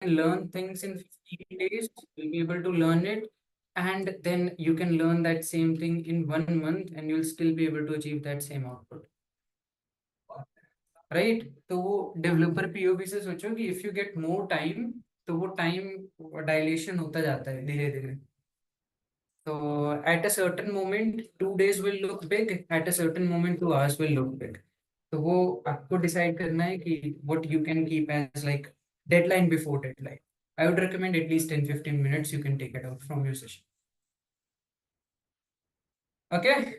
learn things in 15 days, you'll be able to learn it, and then you can learn that same thing in 1 month, and you'll still be able to achieve that same output. Right तो वो developer POV से सोचो कि if you get more time तो वो time dilation होता जाता है धीरे धीरे. So at a certain moment 2 days will look big, at a certain moment 2 hours will look big. तो वो आपको डिसाइड करना है कि what you can keep as like deadline before deadline. I would recommend at least 10-15 minutes you can take it out from your session. Okay.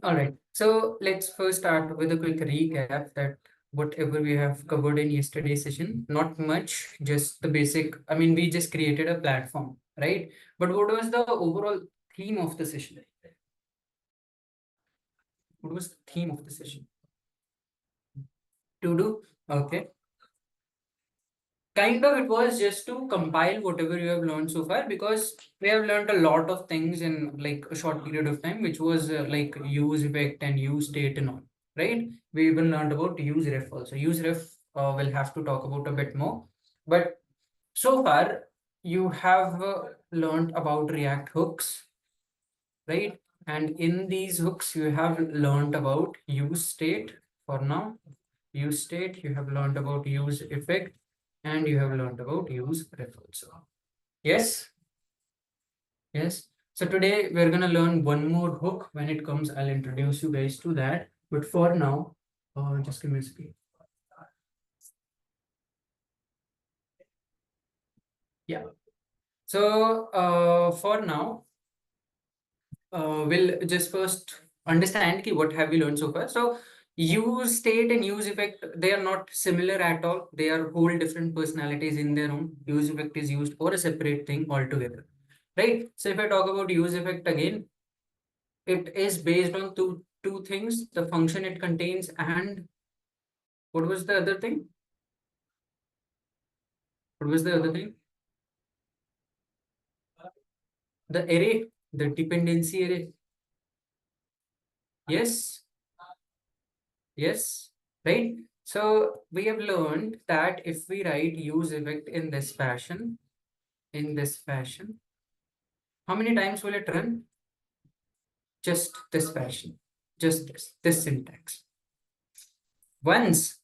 All right. So let's first start with a quick recap that whatever we have covered in yesterday's session, not much, just the basic. I mean, we just created a platform, right? But what was the overall theme of the session? What was the theme of the session? To do? Okay. Kind of, it was just to compile whatever you have learned so far, because we have learned a lot of things in like a short period of time, which was like use effect and use state and all, right? We even learned about use ref also. Use ref we'll have to talk about a bit more, but so far you have learned about React hooks, right? And in these hooks you have learned about use state for now. Use state, you have learned about use effect, and you have learned about use ref also. Yes? Yes. So today we're gonna learn one more hook. When it comes, I'll introduce you guys to that. But for now, just give me a second. Yeah. So for now, we'll just first understand ki what have we learned so far. So use state and use effect, they are not similar at all. They are whole different personalities in their own. Use effect is used for a separate thing altogether, right? So if I talk about use effect again, it is based on two things: the function it contains, and what was the other thing? What was the other thing? The array, the dependency array. Yes. Yes, right? So we have learned that if we write use effect in this fashion, how many times will it run? Just this fashion, just this syntax. Once.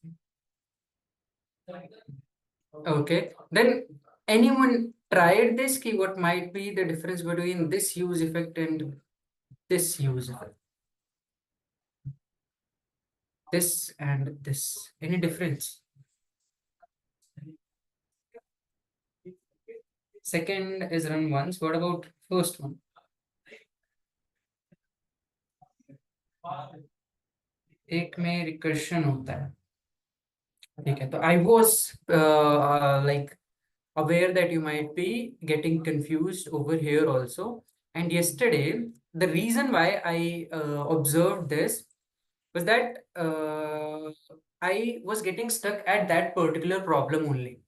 Okay, then anyone tried this key? What might be the difference between this use effect and this use effect? This and this, any difference? Second is run once. What about first one? एक में recursion होता है, ठीक है? तो I was like aware that you might be getting confused over here also. And yesterday, the reason why I observed this was that I was getting stuck at that particular problem only.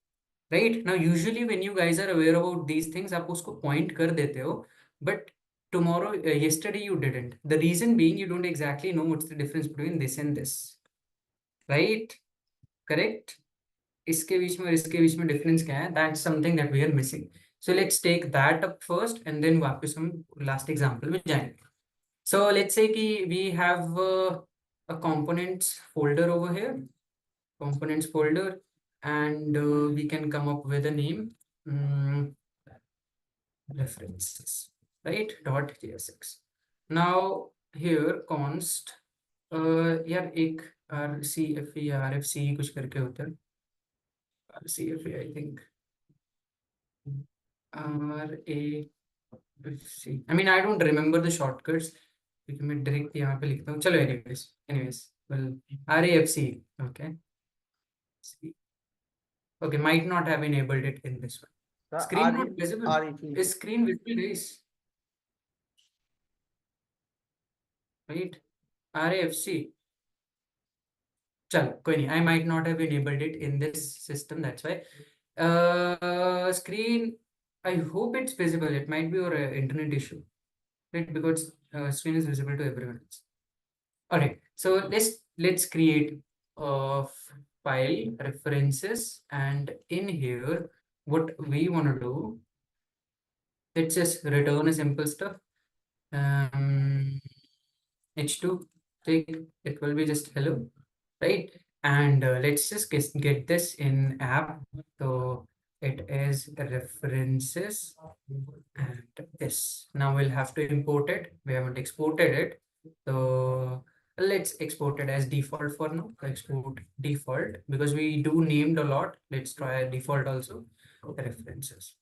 Right now, usually when you guys are aware about these things, आप उसको point कर देते हो, but yesterday you didn't. The reason being, you don't exactly know what's the difference between this and this, right? Correct? इसके बीच में और इसके बीच में difference क्या है? That's something that we are missing. So let's take that up first, and then वापस हम last example में जाएंगे. So let's say कि we have a components folder over here, components folder, and we can come up with a name, references, right? .jsx. Now here const यार एक rcfe rfce कुछ करके होता है, rcfe I think rafc. I mean I don't remember the shortcuts क्योंकि मैं direct यहाँ पे लिखता हूँ. चलो anyways well rafc. Okay. Okay, might not have enabled it in this one. Screen not visible. Is screen visible, guys? Right? RAFC. Chalo, koi nahi. I might not have enabled it in this system. That's why. Screen. I hope it's visible. It might be your internet issue, right? Because screen is visible to everyone else. All right. So let's create file references, and in here, what we want to do, let's just return a simple stuff. H2, take it will be just hello, right? And let's just get this in app. So it is references and this. Now we'll have to import it. We haven't exported it. So let's export it as default for now. Export default because we do named a lot. Let's try default also. References.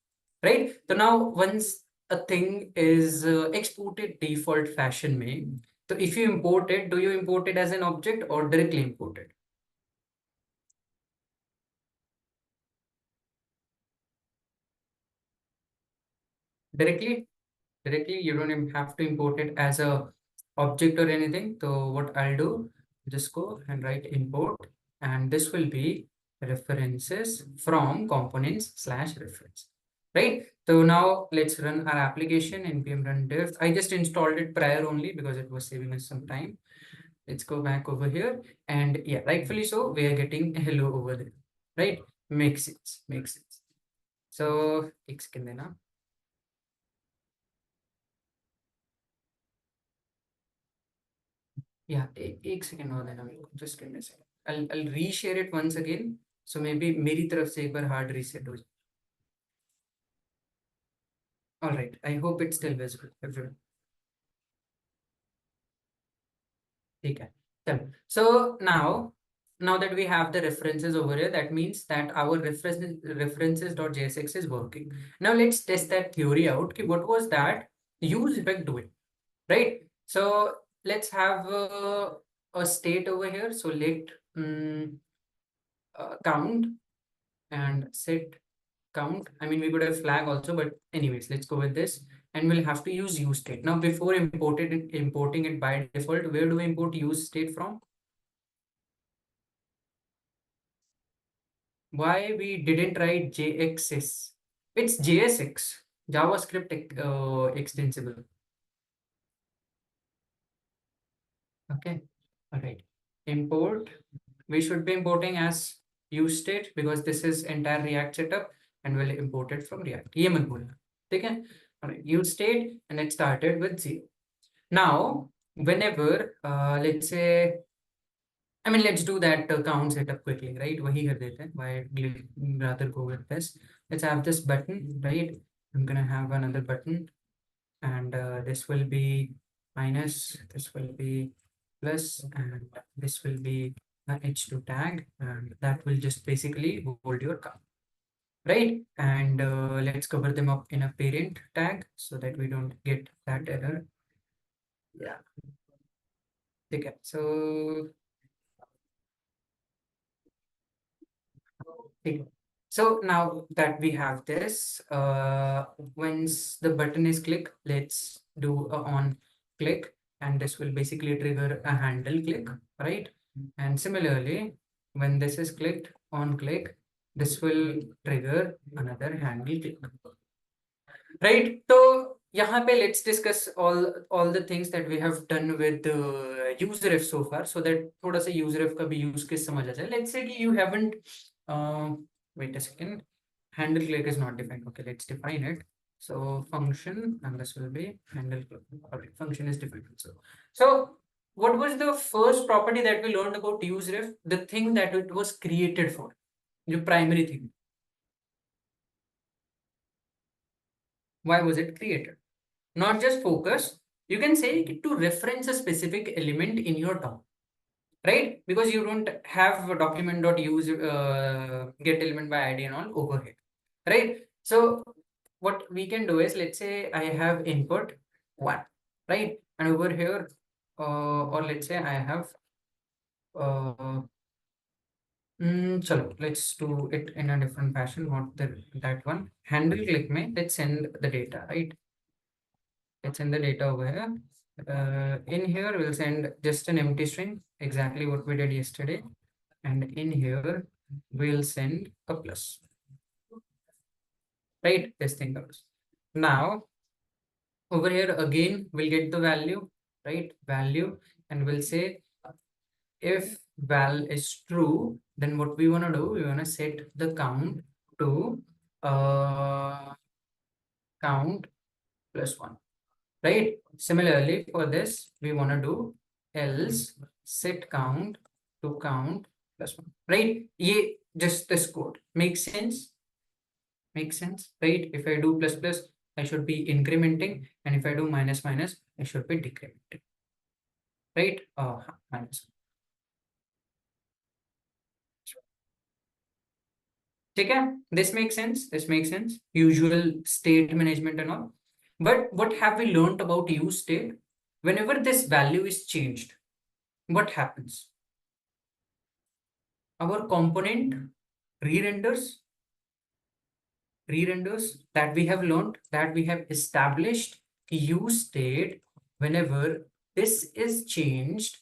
Right. So now once a thing is exported default fashion may. So if you import it, do you import it as an object or directly import it? Directly, directly, you don't even have to import it as a object or anything. So what I'll do, just go and write import, and this will be references from components slash reference. Right. So now let's run our application npm run diff. I just installed it prior only because it was saving us some time. Let's go back over here, and yeah, rightfully so, we are getting hello over there, right? Makes sense, makes sense. So एक second देना. Yeah, एक second और देना मेरे को. Just give me a second. I'll reshare it once again. So maybe मेरी तरफ से एक बार hard reset हो जाए. All right. I hope it's still visible, everyone. ठीक है. चलो. So now that we have the references over here, that means that our references.jsx is working. Now let's test that theory out. Okay, what was that use effect doing? Right? So let's have a state over here. So let count and set count. I mean, we could have flag also, but anyways, let's go with this. And we'll have to use use state. Now, before importing it by default, where do we import use state from? Why we didn't write JXS? It's JSX, JavaScript extensible. Okay, all right. Import, we should be importing as use state because this is entire React setup and we'll import it from React. ये मत भूलना, ठीक है? All right, use state and it started with 0. Now, whenever, let's say, I mean, let's do that count setup quickly, right? वही कर देते हैं. Why rather go with this? Let's have this button, right? I'm gonna have another button, and this will be minus, this will be plus, and this will be an h2 tag, and that will just basically hold your count, right? And let's cover them up in a parent tag so that we don't get that error. Yeah. Okay. So so now that we have this, once the button is click, let's do a on click, and this will basically trigger a handle click, right? And similarly, when this is clicked on click, this will trigger another handle click, right? So यहाँ पे let's discuss all the things that we have done with useref so far, so that थोड़ा सा useref का भी use case समझ आ जाए. Let's say कि you haven't wait a second, handle click is not defined. Okay, let's define it. So function, and this will be handle click. Okay, function is defined. So what was the first property that we learned about useref? The thing that it was created for, the primary thing. Why was it created? Not just focus, you can say to reference a specific element in your DOM, right? Because you don't have a document.use get element by ID and all over here, right? So what we can do is, let's say I have input 1, right? And over here, or let's say I have chalo, let's do it in a different fashion. Not that one. Handle click me, let's send the data, right? Let's send the data over here. In here, we'll send just an empty string, exactly what we did yesterday. And in here, we'll send a plus. Right? This thing goes. Now, over here again, we'll get the value, right? Value, and we'll say if val is true, then what we want to do, we want to set the count to count plus 1, right? Similarly, for this, we want to do else set count to count plus 1, right? Ye, just this code makes sense. Makes sense, right? If I do plus plus, I should be incrementing, and if I do minus minus, I should be decrementing, right? Minus. Okay, this makes sense. This makes sense. Usual state management and all. But what have we learned about use state? Whenever this value is changed, what happens? Our component re-renders that we have learned, that we have established use state. Whenever this is changed,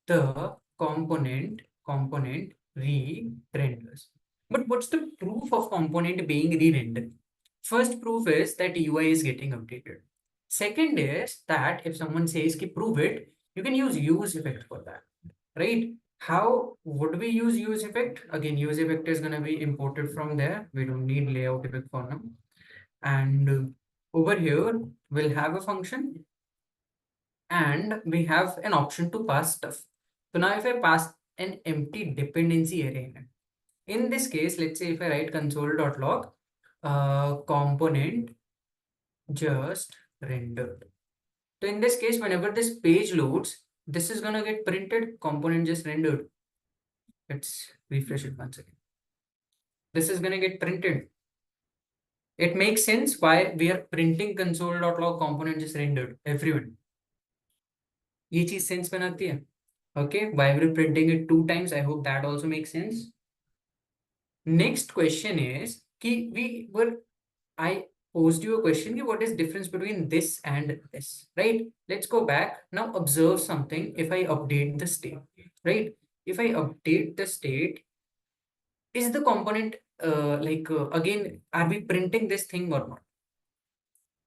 the component re-renders. But what's the proof of component being re-rendered? First proof is that UI is getting updated. Second is that if someone says ki prove it, you can use effect for that, right? How would we use effect? Again, use effect is going to be imported from there. We don't need layout effect for now. And over here, we'll have a function and we have an option to pass stuff. So now if I pass an empty dependency array in this case, let's say if I write console.log component just rendered. So in this case, whenever this page loads, this is gonna get printed component just rendered. Let's refresh it once again. This is gonna get printed. It makes sense why we are printing console.log component just rendered. Everyone, ये चीज sense बनाती है. Okay, why we're printing it 2 times? I hope that also makes sense. Next question is I posed you a question, what is difference between this and this, right? Let's go back. Now observe something. If I update the state, right? If I update the state, is the component again, are we printing this thing or not?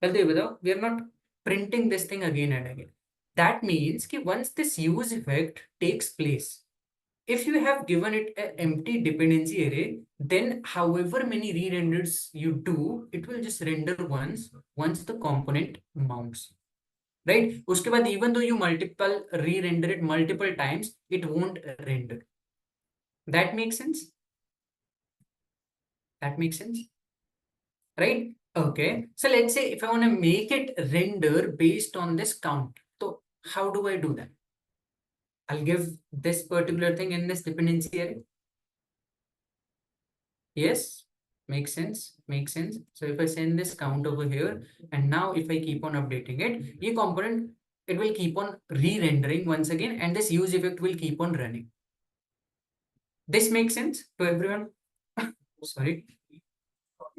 We are not printing this thing again and again. That means that once this use effect takes place, if you have given it an empty dependency array, then however many re-renders you do, it will just render once the component mounts, right? Uske baad, even though you re-render it multiple times, it won't render. That makes sense? That makes sense, right? Okay. So let's say if I want to make it render based on this count, so how do I do that? I'll give this particular thing in this dependency array. Yes, makes sense, makes sense. So if I send this count over here, and now if I keep on updating it, ये component, it will keep on re-rendering once again, and this use effect will keep on running. This makes sense to everyone? Sorry,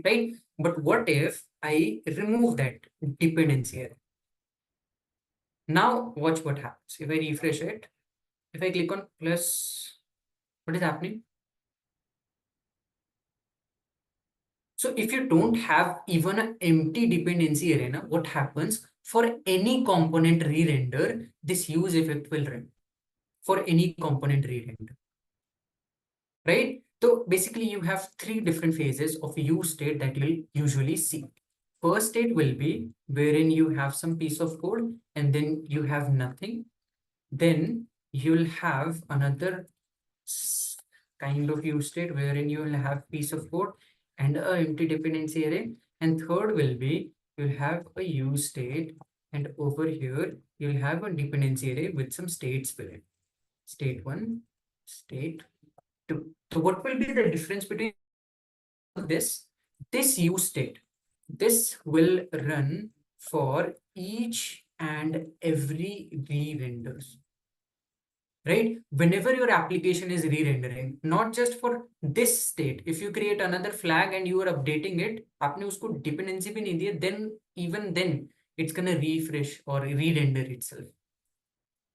right? But what if I remove that dependency array? Now watch what happens. If I refresh it, if I click on plus, what is happening? So if you don't have even an empty dependency array, what happens? For any component re-render, this use effect will run for any component re-render, right? So basically you have 3 different phases of use state that you'll usually see. First state will be wherein you have some piece of code and then you have nothing. Then you'll have another kind of use state wherein you will have piece of code and a empty dependency array. And third will be you'll have a use state, and over here you'll have a dependency array with some states within. State 1, state 2. So what will be the difference between this use state? This will run for each and every re-renders, right? Whenever your application is re-rendering, not just for this state. If you create another flag and you are updating it, आपने उसको dependency भी नहीं दिया, then even then it's gonna refresh or re-render itself,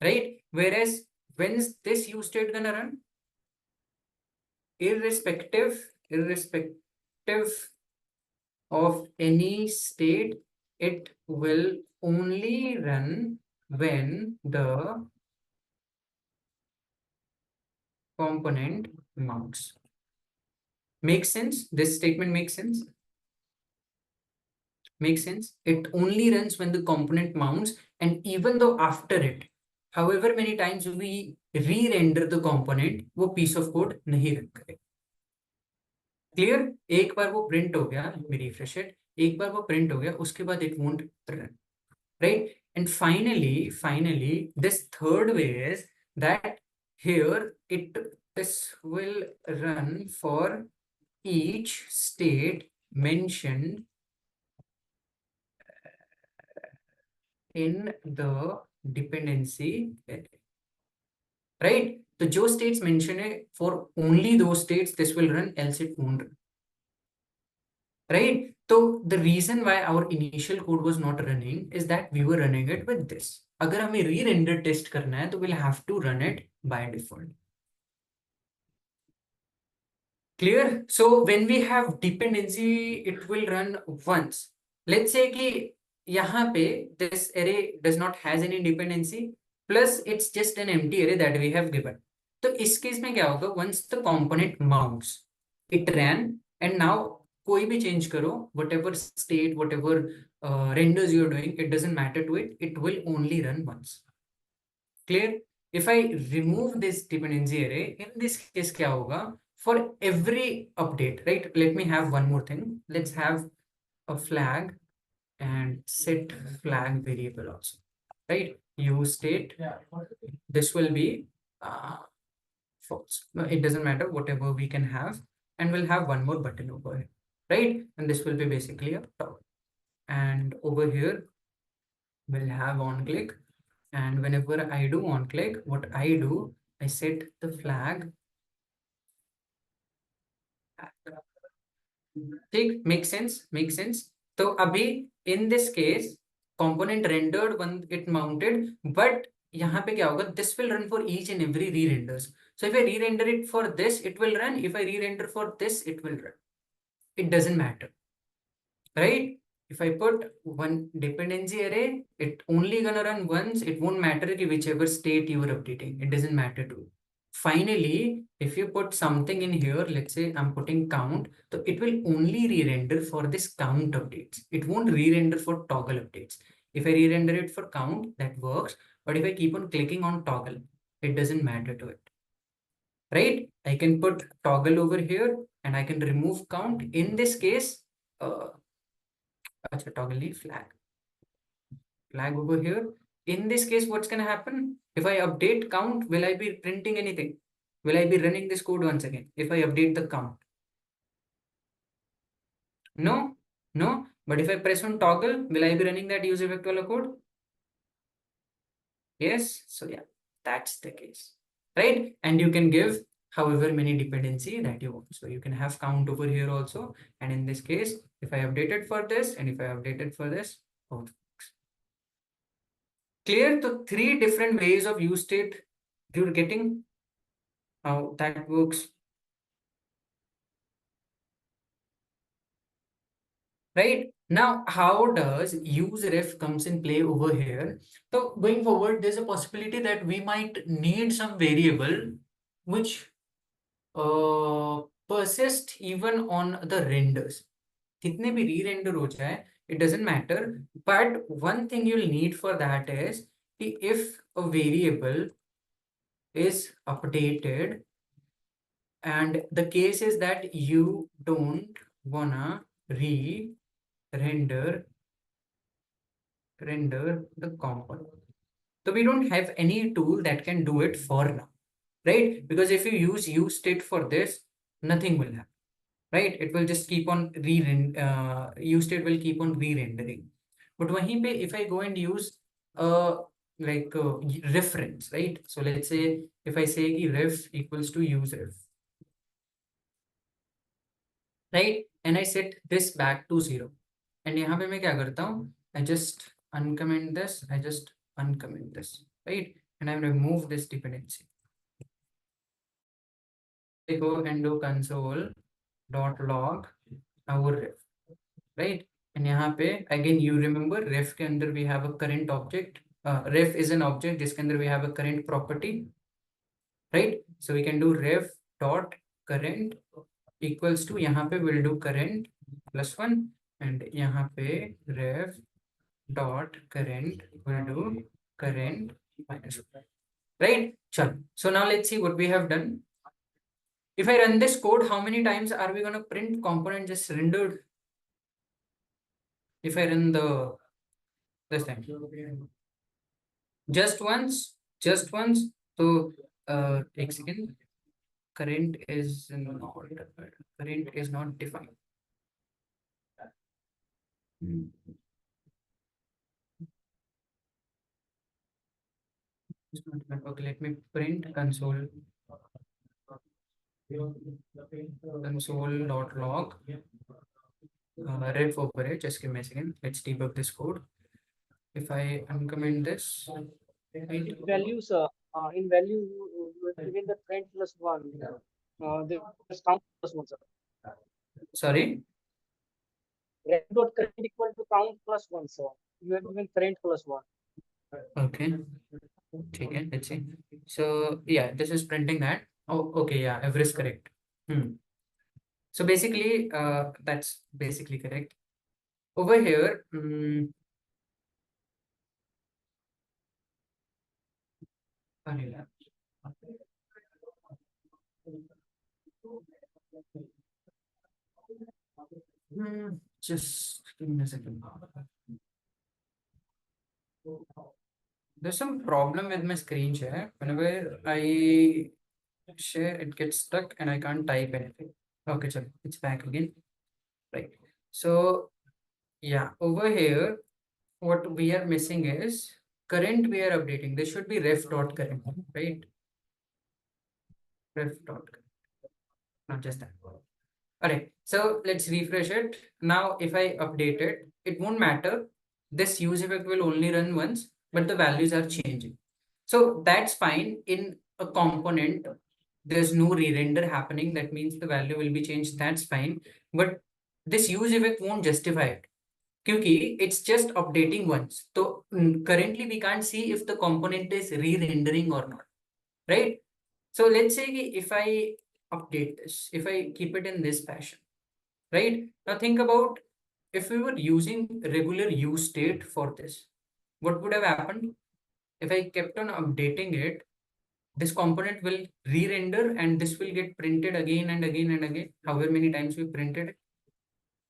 right? Whereas when's this use state gonna run? Irrespective of any state, it will only run when the component mounts. Makes sense? This statement makes sense? Makes sense? It only runs when the component mounts, and even though after it, however many times we re-render the component, वो piece of code नहीं run करेगा. Clear? एक बार वो print हो गया, let me refresh it. एक बार वो print हो गया, उसके बाद it won't run. Right? And finally, this third way is that here this will run for each state mentioned in the dependency array. Right? So जो states mention है, for only those states this will run, else it won't run. Right? So the reason why our initial code was not running is that we were running it with this. अगर हमें re-render test करना है तो we'll have to run it by default. Clear? So when we have dependency, it will run once. Let's say कि यहाँ पे this array does not has any dependency, plus it's just an empty array that we have given. तो इस case में क्या होगा? Once the component mounts, it ran, and now कोई भी change करो, whatever state, whatever renders you're doing, it doesn't matter to it. It will only run once. Clear? If I remove this dependency array, in this case क्या होगा? For every update, right? Let me have one more thing. Let's have a flag and set flag variable also, right? Use state. This will be false. No, it doesn't matter, whatever we can have, and we'll have one more button over here, right? And this will be basically a toggle. And over here, we'll have on click. And whenever I do on click, what I do, I set the flag. ठीक, make sense. So अभी in this case component rendered when it mounted, but यहाँ पे क्या होगा? This will run for each and every re-renders. So if I re-render it for this, it will run. If I re-render for this, it will run. It doesn't matter, right? If I put one dependency array, it only gonna run once. It won't matter कि whichever state you are updating. It doesn't matter to. Finally, if you put something in here, let's say I'm putting count, so it will only re-render for this count updates. It won't re-render for toggle updates. If I re-render it for count, that works. But if I keep on clicking on toggle, it doesn't matter to it. Right? I can put toggle over here and I can remove count. In this case, toggle flag over here. In this case, what's gonna happen? If I update count, will I be printing anything? Will I be running this code once again if I update the count? No. But if I press on toggle, will I be running that user vector code? Yes. So yeah, that's the case, right? And you can give however many dependency that you want. So you can have count over here also. And in this case, if I update it for this and if I update it for this, both. Clear? The three different ways of use state you're getting, how that works. Right? Now, how does useref comes in play over here? So going forward, there's a possibility that we might need some variable which persist even on the renders. कितने भी re-render हो जाए, it doesn't matter. But one thing you'll need for that is if a variable is updated and the case is that you don't wanna render the component. So we don't have any tool that can do it for now, right? Because if you use state for this, nothing will happen, right? It will just keep on use state will keep on re-rendering. But wahin pe, if I go and use like reference, right? So let's say if I say ref equals to use ref, right? And I set this back to 0. And यहाँ पे मैं क्या करता हूँ? I just uncomment this. I just uncomment this, right? And I remove this dependency. I go and do console.log our ref, right? And यहाँ पे again you remember ref के अंदर we have a current object. Ref is an object जिसके अंदर we have a current property, right? So we can do ref dot current equals to, यहाँ पे we'll do current +1 and यहाँ पे ref dot current will do current -1, right? Chalo. So now let's see what we have done. If I run this code, how many times are we going to print component just rendered? If I run this time, just once, just once. So एक second, current is not defined. Okay, let me print console.log ref over it. Just give me a second. Let's debug this code. If I uncomment this, In values, in value, you have given the print +1. There's count +1, sir. sorry. Ref dot current equal to count +1, sir. You have given print +1. Okay. Okay, let's see. So yeah, this is printing that. Oh, okay, yeah, every is correct. So basically, that's basically correct. Over here, just give me a second. There's some problem with my screen share. Whenever I share, it gets stuck and I can't type anything. Okay, so it's back again. Right. So yeah, over here, what we are missing is current we are updating. This should be ref dot current, right? Ref dot current, not just that. All right, so let's refresh it. Now, if I update it, it won't matter. This use effect will only run once, but the values are changing. So that's fine. In a component, there's no re-render happening. That means the value will be changed. That's fine. But this use effect won't justify it. Because it's just updating once. So currently we can't see if the component is re-rendering or not, right? So let's say if I update this, if I keep it in this fashion, right? Now think about if we were using regular use state for this, what would have happened? If I kept on updating it, this component will re-render and this will get printed again and again and again, however many times we printed it,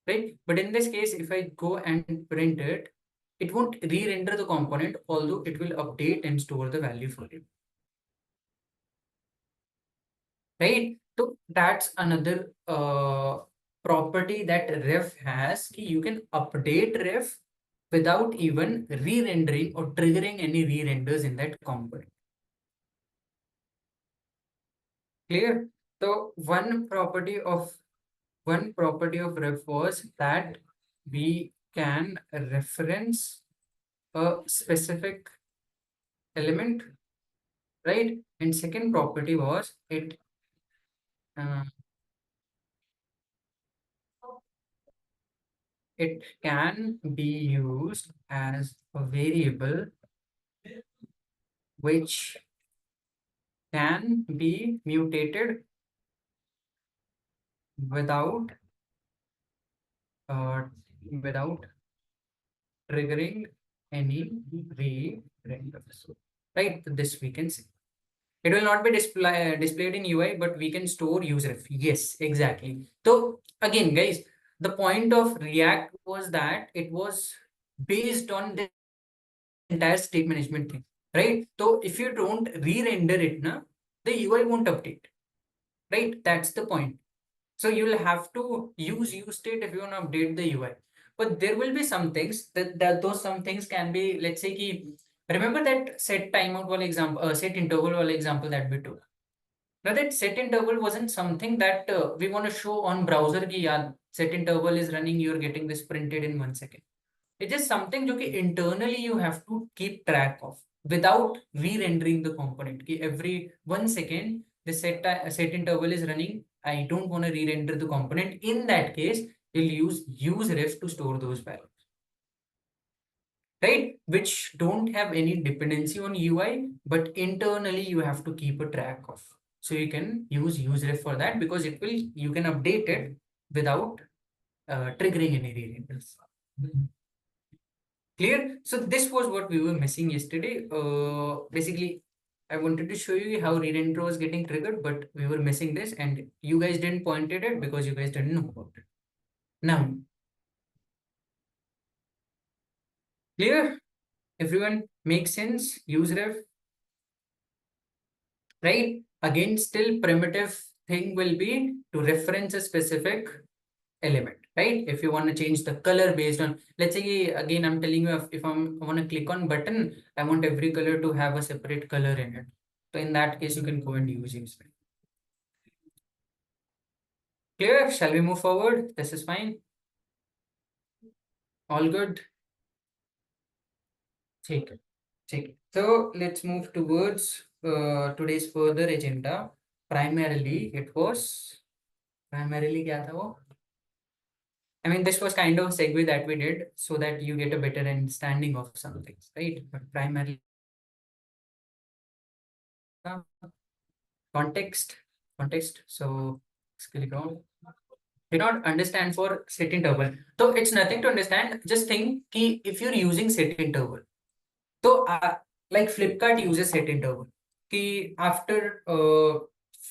right? But in this case, if I go and print it, it won't re-render the component, although it will update and store the value for you. Right? So that's another property that ref has. You can update ref without even re-rendering or triggering any re-renders in that component. Clear? So one property of ref was that we can reference a specific element, right? And second property was it can be used as a variable which can be mutated without without triggering any re-renders. Right? This we can see. It will not be displayed in UI, but we can store useref. Yes, exactly. So again, guys, the point of React was that it was based on the entire state management thing, right? So if you don't re-render it, the UI won't update, right? That's the point. So you'll have to use state if you want to update the UI. But there will be some things that those some things can be, let's say, remember that set timeout wala example, set interval wala example that we took. Now that set interval wasn't something that we want to show on browser ki yaar, set interval is running, you're getting this printed in 1 second. It is something that internally you have to keep track of without re-rendering the component. Every 1 second, the set interval is running. I don't want to re-render the component. In that case, you'll use ref to store those values, right? Which don't have any dependency on UI, but internally you have to keep a track of. So you can use useref for that, because you can update it without triggering any re-renders. Clear? So this was what we were missing yesterday. Basically, I wanted to show you how re-render was getting triggered, but we were missing this, and you guys didn't point it out because you guys didn't know about it. Now, clear? Everyone makes sense? Useref, right? Again, still primitive thing will be to reference a specific element, right? If you want to change the color based on, let's say, again, I'm telling you, if I want to click on button, I want every color to have a separate color in it. So in that case, you can go and use useref. Clear? Shall we move forward? This is fine. All good. Take it. Take it. So let's move towards today's further agenda. Primarily, क्या था वो? I mean, this was kind of a segue that we did so that you get a better understanding of some things, right? But primarily, context. So, click on. Did not understand for set interval. So it's nothing to understand. Just think कि if you're using set interval, so like Flipkart uses set interval. कि after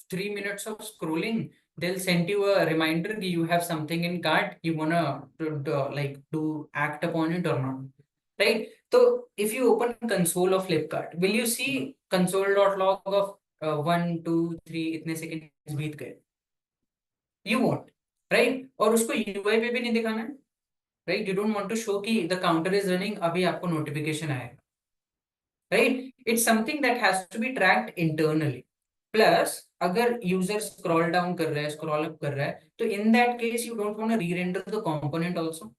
3 minutes of scrolling, they'll send you a reminder that you have something in cart, you wanna like do act upon it or not, right? So if you open console of Flipkart, will you see console.log of 1 2 3 इतने seconds बीत गए? You won't, right? और उसको UI पे भी नहीं दिखाना है, right? You don't want to show कि the counter is running, अभी आपको notification आएगा, right? It's something that has to be tracked internally. Plus, अगर user scroll down कर रहा है, scroll up कर रहा है, तो in that case you don't want to re-render the component also,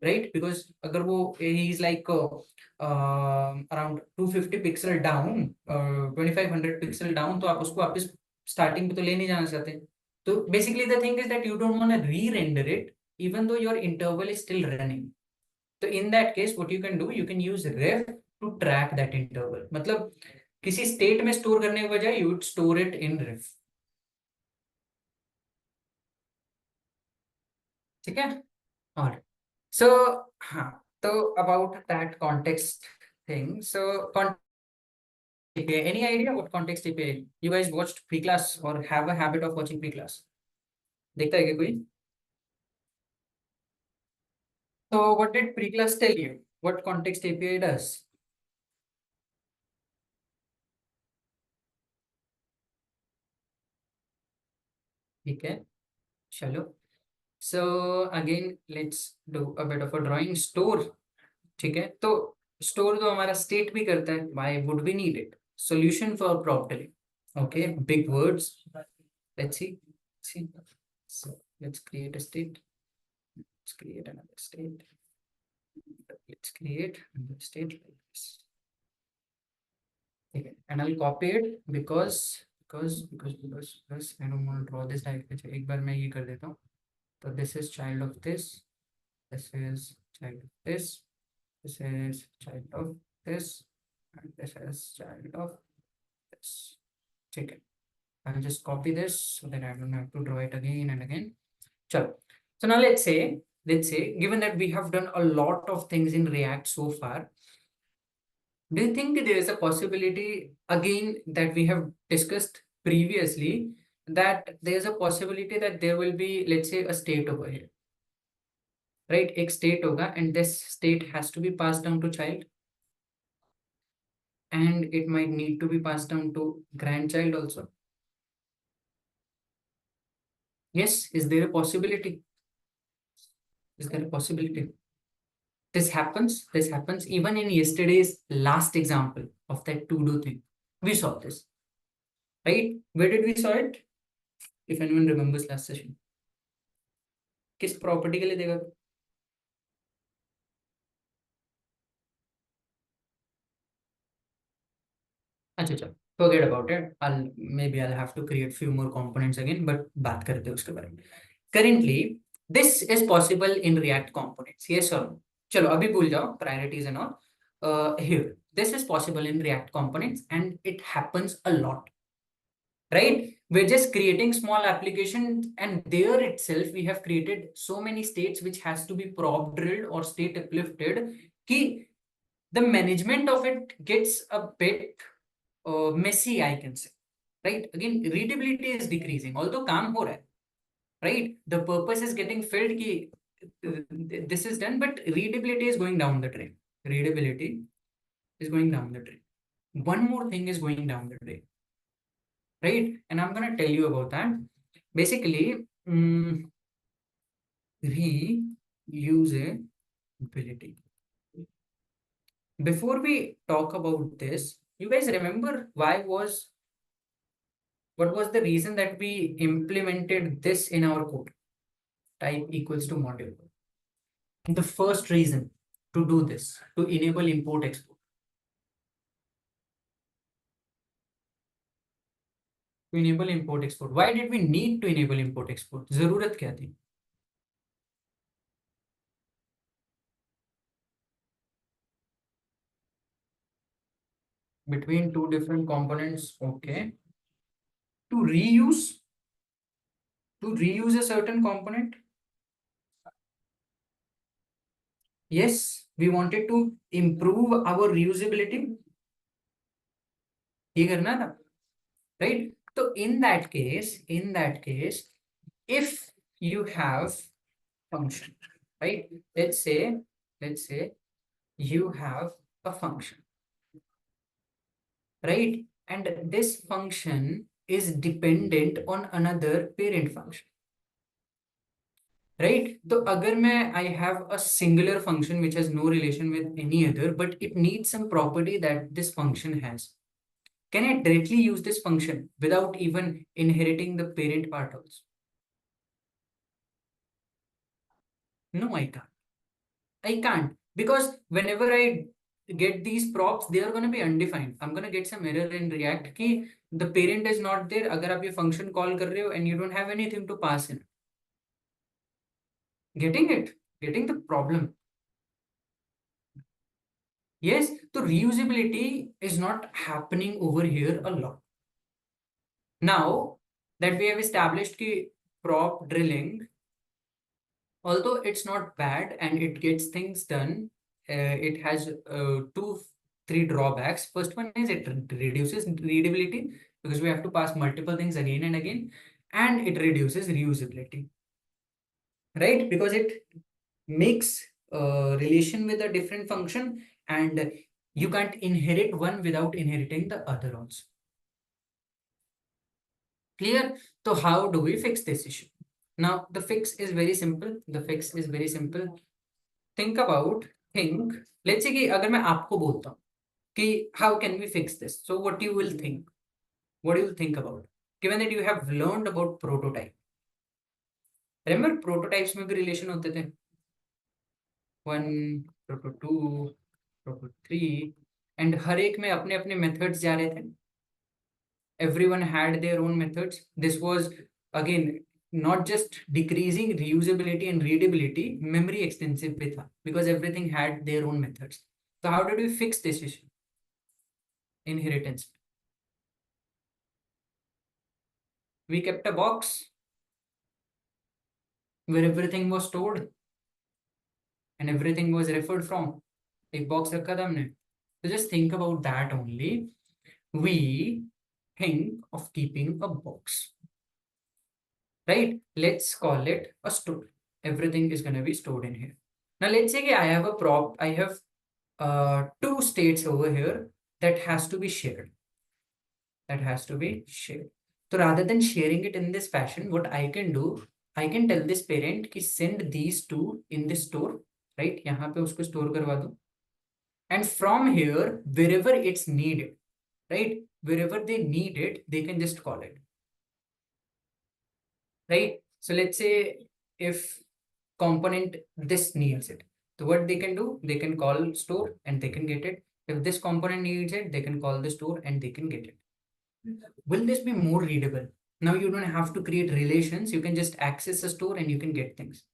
right? Because अगर वो he is like around 250 pixel down, 2500 pixel down, तो आप उसको वापस starting पे तो ले नहीं जाना चाहते. So basically the thing is that you don't want to re-render it even though your interval is still running. So in that case, what you can do, you can use ref to track that interval. मतलब किसी state में store करने के बजाय you would store it in ref. ठीक है? Alright. So हाँ, तो about that context thing. So API. Any idea what context API? You guys watched pre-class or have a habit of watching pre-class? देखता है क्या कोई? So what did pre-class tell you? What context API does? ठीक है, चलो. So again, let's do a bit of a drawing. Store, ठीक है? तो store तो हमारा state भी करता है. Why would we need it? Solution for properly. Okay, big words. Let's see. So let's create a state. Let's create another state. Let's create another state like this. Okay, and I'll copy it because I don't want to draw this directly. एक बार मैं ये कर देता हूँ. So this is child of this. This is child of this. This is child of this. And this is child of this. Okay. I'll just copy this so that I don't have to draw it again and again. Chalo. So now let's say, given that we have done a lot of things in React so far, do you think there is a possibility, again, that we have discussed previously, that there is a possibility that there will be, let's say, a state over here, right? एक state होगा, and this state has to be passed down to child, and it might need to be passed down to grandchild also. Yes, is there a possibility? Is there a possibility? This happens even in yesterday's last example of that to-do thing. We saw this, right? Where did we saw it? If anyone remembers last session. किस property के लिए देगा? अच्छा, forget about it. Maybe I'll have to create few more components again, but बात करते हैं उसके बारे में. Currently, this is possible in React components. Yes or no? चलो अभी भूल जाओ priorities and all. Here, this is possible in React components and it happens a lot, right? We're just creating small applications, and there itself we have created so many states which has to be prop drilled or state uplifted ki the management of it gets a bit messy, I can say, right? Again, readability is decreasing, although काम हो रहा है, right? The purpose is getting filled ki this is done, but readability is going down the drain. Readability is going down the drain. One more thing is going down the drain, right? And I'm going to tell you about that. Basically, reusability. Before we talk about this, you guys remember what was the reason that we implemented this in our code? Type equals to module. The first reason to do this, to enable import export. To enable import export. Why did we need to enable import export? जरूरत क्या थी? Between two different components, okay. To reuse a certain component. Yes, we wanted to improve our reusability. ये करना था, right? So in that case, if you have function, right? Let's say you have a function, right? And this function is dependent on another parent function, right? So agar I have a singular function which has no relation with any other, but it needs some property that this function has. Can I directly use this function without even inheriting the parent part also? No, I can't. I can't, because whenever I get these props, they are going to be undefined. I'm going to get some error in React कि the parent is not there. अगर आप ये function call कर रहे हो and you don't have anything to pass in. Getting it? Getting the problem? Yes, so reusability is not happening over here a lot. Now that we have established कि prop drilling, although it's not bad and it gets things done, it has three drawbacks. First one is it reduces readability because we have to pass multiple things again and again, and it reduces reusability, right? Because it makes relation with a different function, and you can't inherit one without inheriting the other also. Clear? So how do we fix this issue? Now the fix is very simple. Think, let's say कि अगर मैं आपको बोलता हूँ कि how can we fix this? So what do you think about? Given that you have learned about prototype. Remember prototypes में भी relation होते थे. 1, proto 2, proto 3, and हर एक में अपने अपने methods जा रहे थे. Everyone had their own methods. This was again not just decreasing reusability and readability, memory extensive भी था, because everything had their own methods. So how did we fix this issue? Inheritance. We kept a box where everything was stored and everything was referred from. एक box रखा था हमने. So just think about that only. We think of keeping a box, right? Let's call it a store. Everything is going to be stored in here. Now let's say I have a prop. I have two states over here that has to be shared. So rather than sharing it in this fashion, what I can do, I can tell this parent कि send these two in this store, right? यहाँ पे उसको store करवा दो. And from here, wherever it's needed, right? Wherever they need it, they can just call it, right? So let's say if component this needs it, so what they can do, they can call store and they can get it. If this component needs it, they can call the store and they can get it. Will this be more readable? Now you don't have to create relations. You can just access a store and you can get things.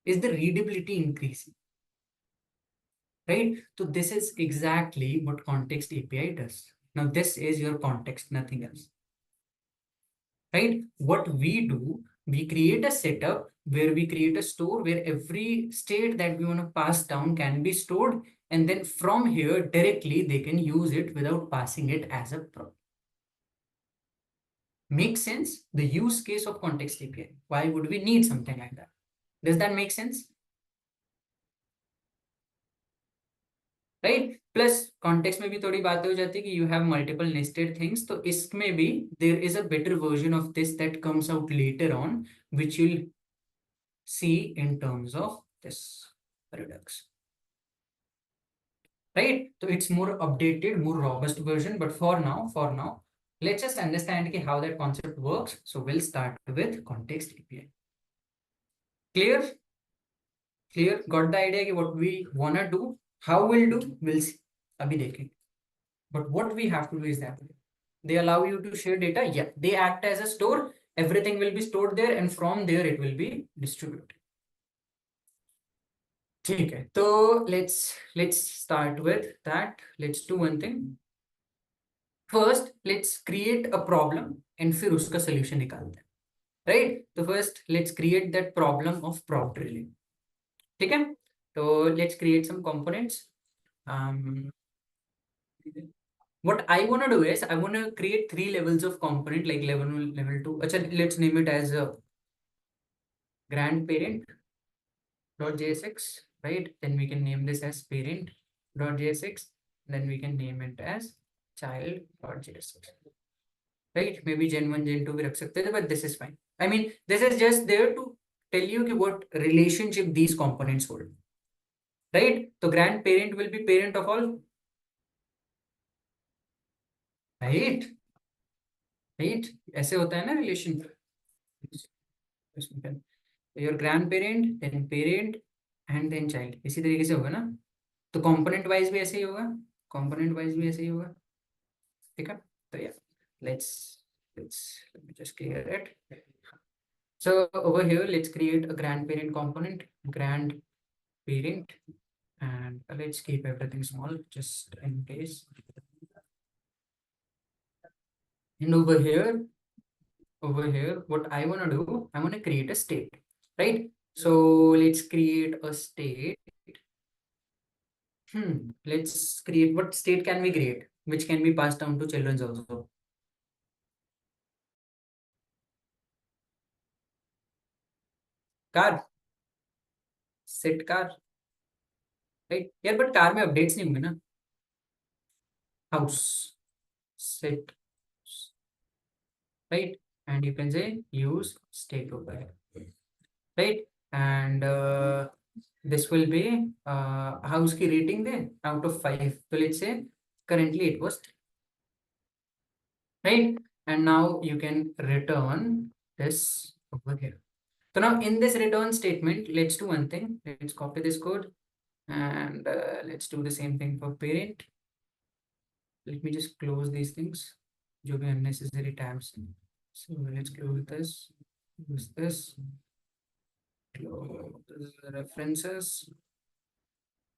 Is the readability increasing? Right? So this is exactly what Context API does. Now this is your context, nothing else. right? What we do, we create a setup where we create a store where every state that we want to pass down can be stored, and then from here directly they can use it without passing it as a prop. Makes sense? The use case of context API. Why would we need something like that? Does that make sense? Right? Plus context में भी थोड़ी बातें हो जाती है कि you have multiple nested things. तो इसमें भी there is a better version of this that comes out later on, which you'll see in terms of this Redux. Right? So it's more updated, more robust version. But for now, let's just understand how that concept works. So we'll start with context API. Clear? Clear? Got the idea what we wanna do? How we'll do? We'll see. Abhi देखेंगे. But what we have to do is that they allow you to share data. Yeah, they act as a store. Everything will be stored there, and from there it will be distributed. Okay, so let's start with that. Let's do one thing. First, let's create a problem and फिर उसका solution निकालते हैं. Right? So first, let's create that problem of prop drilling. ठीक है? So let's create some components. What I want to do is I want to create 3 levels of component, like level 1, level 2. Achha, let's name it as a grandparent.jsx, right? Then we can name this as parent.jsx. Then we can name it as child.jsx. Right? Maybe gen 1, gen 2 we rakh sakte hain, but this is fine. I mean, this is just there to tell you what relationship these components hold. Right? So grandparent will be parent of all. Right? Right? ऐसे होता है ना relation. Your grandparent, then parent, and then child. इसी तरीके से होगा ना? तो component wise भी ऐसे ही होगा. Component wise भी ऐसे ही होगा. ठीक है? तो yeah, let's let me just clear it. So over here, let's create a grandparent component, grandparent, and let's keep everything small just in case. And over here, what I want to do, I want to create a state, right? So let's create a state. Let's create, what state can we create, which can be passed down to children also? Car, set car, right? Yeah, but car में updates नहीं होंगे ना? House, set, right? And you can say use state over here, right? And this will be house की rating there out of 5. So let's say currently it was 3, right? And now you can return this over here. So now in this return statement, let's do one thing. Let's copy this code and let's do the same thing for parent. Let me just close these things. जो भी unnecessary tabs. So let's close this. Use this. Close the references.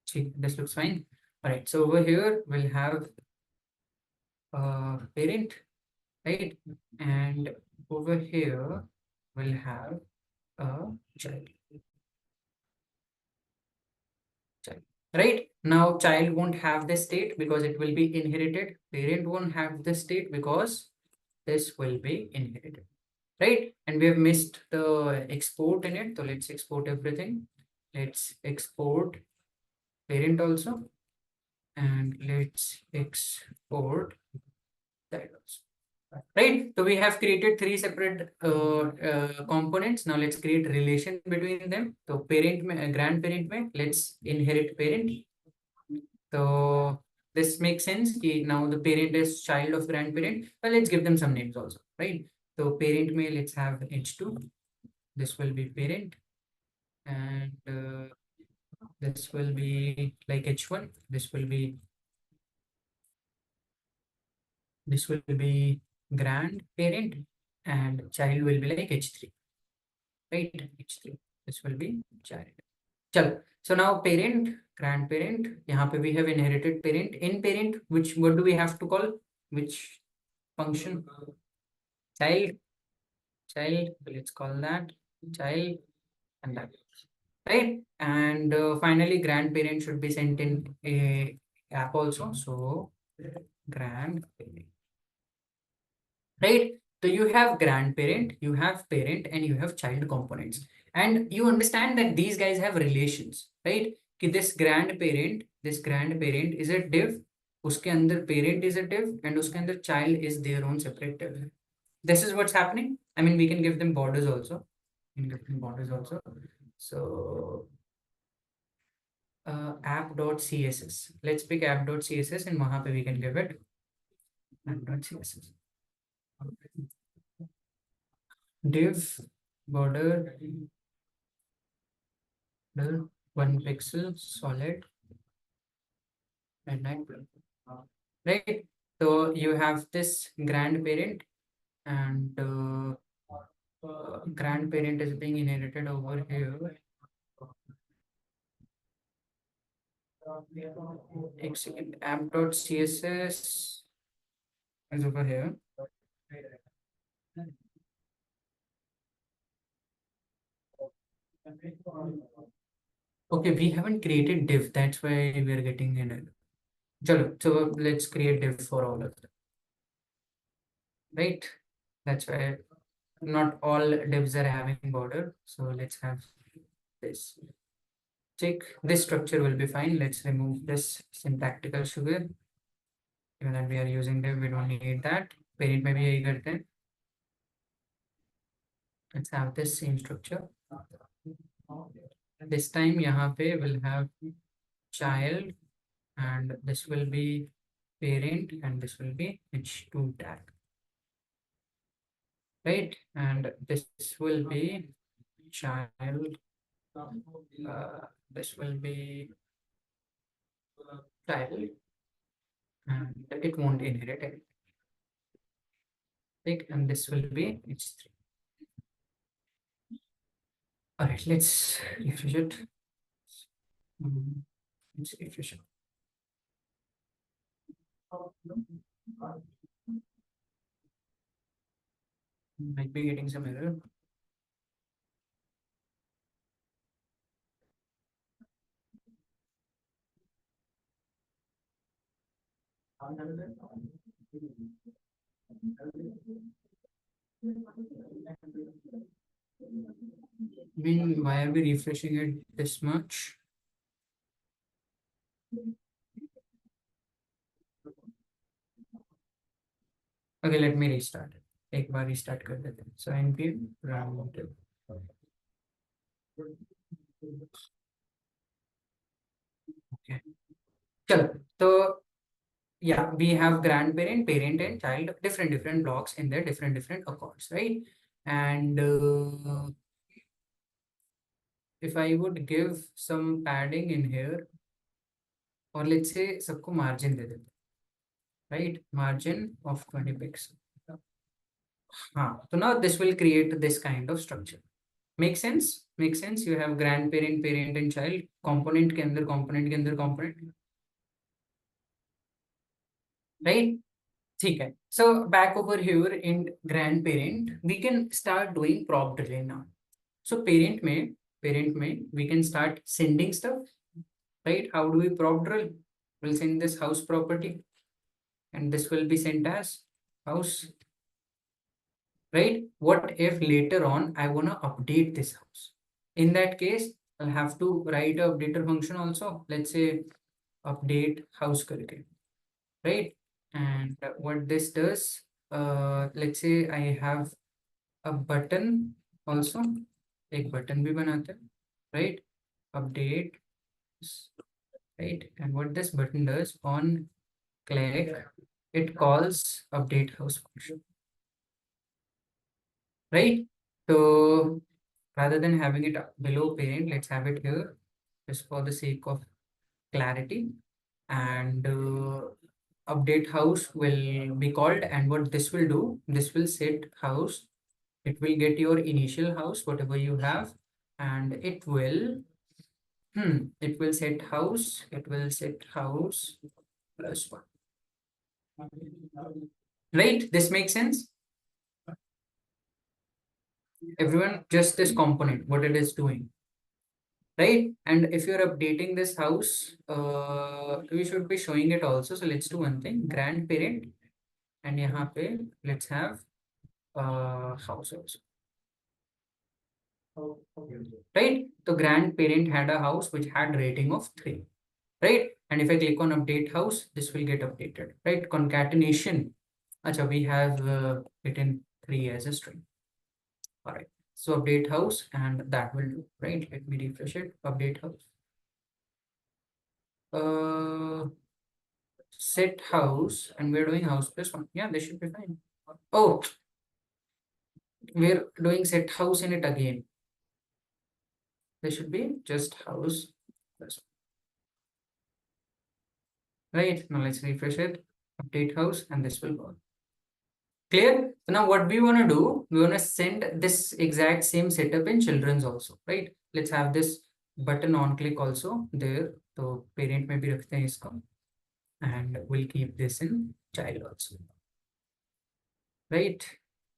See, this looks fine. All right. So over here we'll have parent, right? And over here we'll have a child. Right? Now child won't have the state because it will be inherited. Parent won't have the state because this will be inherited. Right? And we have missed the export in it. So let's export everything. Let's export parent also. And let's export that also. Right? So we have created 3 separate components. Now let's create relation between them. So parent mein, grandparent mein, let's inherit parent. So this makes sense. Now the parent is child of grandparent. But let's give them some names also, right? So parent mein, let's have H2. This will be parent. And this will be like H1. This will be grandparent, and child will be like H3, right? H3. This will be child. Chalo. So now parent, grandparent. यहाँ पे we have inherited parent. In parent, what do we have to call? Which function? Child. child, let's call that child, and that, right? And finally, grandparent should be sent in a app also. So grandparent, right? So you have grandparent, you have parent, and you have child components. And you understand that these guys have relations, right? कि this grandparent is a div, उसके अंदर parent is a div, and उसके अंदर child is their own separate div. This is what's happening. I mean, we can give them borders also. We can give them borders also. So app.css. Let's pick app.css and वहाँ पे we can give it app.css. Div border 1 pixel solid midnight blue. Right. So you have this grandparent, and grandparent is being inherited over here. एक second, app.css is over here. Okay, we haven't created div, that's why we are getting an error. Chalo, so let's create div for all of them. Right? That's why not all divs are having border. So let's have this. Check this structure will be fine. Let's remove this syntactical sugar. Given that we are using div, we don't need that. Parent में भी यही करते हैं. Let's have this same structure. This time यहाँ पे will have child, and this will be parent, and this will be h2 tag. Right? And this will be child. This will be child, and it won't inherit it. Right? And this will be h3. All right, let's refresh it. Let's refresh it. Might be getting some error. I mean, why are we refreshing it this much? Okay, let me restart it. एक बार restart कर देते हैं. So npm round. Okay. चलो, तो yeah, we have grandparent, parent, and child, different blocks in their different accords, right? And if I would give some padding in here, or let's say सबको margin दे देते हैं, right? Margin of 20 pixels. So now this will create this kind of structure. Make sense? Make sense? You have grandparent, parent, and child. Component के अंदर component, right? ठीक है. So back over here in grandparent, we can start doing prop delay now. So parent में we can start sending stuff, right? How do we prop drill? We'll send this house property, and this will be sent as house, right? What if later on I want to update this house? In that case, I'll have to write a updater function also. Let's say update house करके, right? And what this does, let's say I have a button also. एक button भी बनाते हैं, right? Update, right? And what this button does, on click, it calls update house function, right? So rather than having it below parent, let's have it here just for the sake of clarity. And update house will be called, and what this will do, this will set house. It will get your initial house, whatever you have, and it will set house. It will set house plus 1. Right? This makes sense. Everyone, just this component, what it is doing, right? And if you're updating this house, we should be showing it also. So let's do one thing, grandparent, and यहाँ पे let's have house also, right? The grandparent had a house which had rating of 3, right? And if I click on update house, this will get updated, right? Concatenation. Acha, we have written 3 as a string. All right. So update house, and that will do, right? Let me refresh it. Update house. Set house, and we're doing house plus 1. Yeah, this should be fine. Oh, we're doing set house in it again. This should be just house plus 1. Right. Now let's refresh it. Update house, and this will go. Clear? So now what we want to do, we want to send this exact same setup in children's also, right? Let's have this button on click also there. So parent में भी रखते हैं इसको, and we'll keep this in child also, right?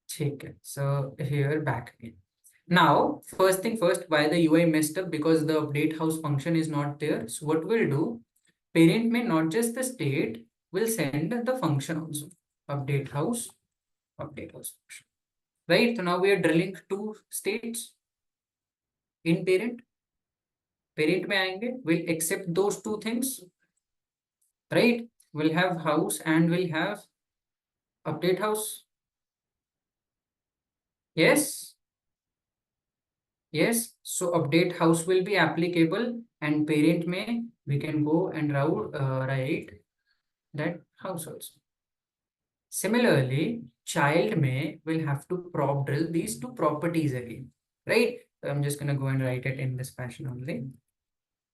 ठीक है. So here back again. Now, first thing first, why the UI messed up? Because the update house function is not there. So what we'll do, parent may not just the state, will send the function also. Update house function. Right? So now we are drilling 2 states in parent. Parent में आएंगे, will accept those 2 things. Right? We'll have house and we'll have update house. Yes. Yes. So update house will be applicable, and parent may we can go and write that house also. Similarly, child may will have to prop drill these 2 properties again, right? So I'm just gonna go and write it in this fashion only.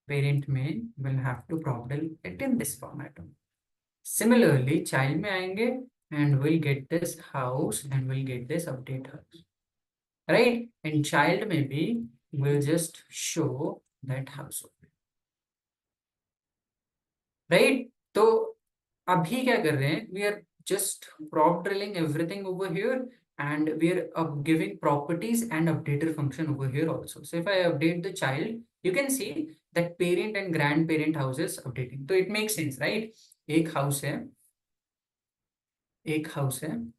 Parent may will have to prop drill it in this format. Similarly, child may आएंगे and we'll get this house and we'll get this update house, right? And child maybe will just show that house, right? तो अभी क्या कर रहे हैं? We are just prop drilling everything over here, and we are giving properties and updater function over here also. So if I update the child, you can see that parent and grandparent house is updating. So it makes sense, right? एक house है,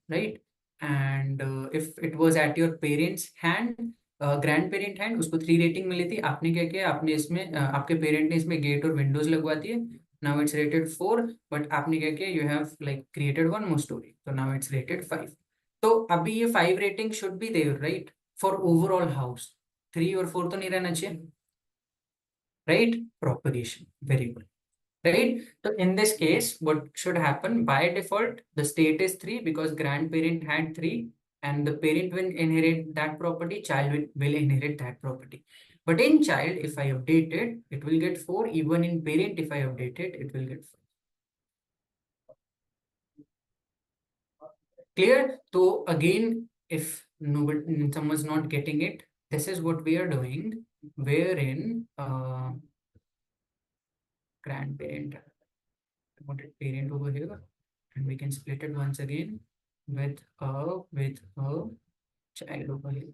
right? And if it was at your parents hand, grandparent hand, उसको 3 rating मिली थी. आपने क्या किया? आपने इसमें आपके पेरेंट ने इसमें गेट और विंडोज लगवा दिए. Now it's rated 4, but आपने क्या किया? You have like created one more story, so now it's rated 5. तो अभी ये 5 rating should be there, right? For overall house. 3 और 4 तो नहीं रहना चाहिए, right? Propagation, very good. Right? So in this case, what should happen? By default, the state is 3 because grandparent had 3, and the parent will inherit that property, child will inherit that property. But in child, if I update it, it will get 4. Even in parent, if I update it, it will get 4. Clear? So again, if nobody, someone's not getting it, this is what we are doing, wherein grandparent, I wanted parent over here, and we can split it once again with a child over here.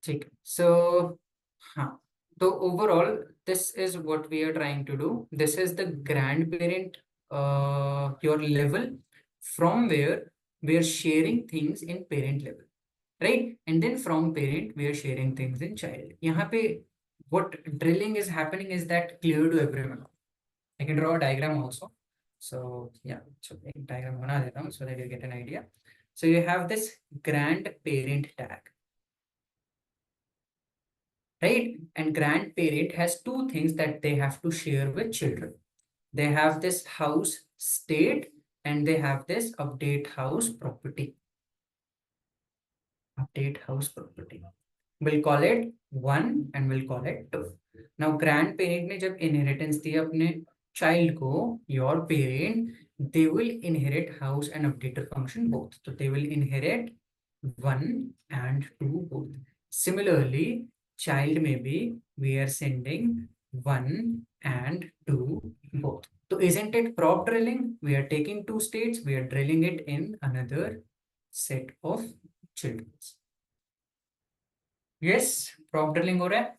ठीक. So so overall, this is what we are trying to do. This is the grandparent your level, from where we are sharing things in parent level, right? And then from parent we are sharing things in child. यहाँ पे what drilling is happening, is that clear to everyone? I can draw a diagram also. So yeah, so एक diagram बना देता हूँ so that you get an idea. So you have this grandparent tag, right? And grandparent has 2 things that they have to share with children. They have this house state, and they have this update house property. Update house property. We'll call it 1 and we'll call it 2. Now grandparent ने जब inheritance दी अपने child को, your parent, they will inherit house and updater function both. So they will inherit 1 and 2 both. Similarly, child maybe we are sending 1 and 2 both. So isn't it prop drilling? We are taking 2 states, we are drilling it in another set of children. Yes, prop drilling हो रहा है,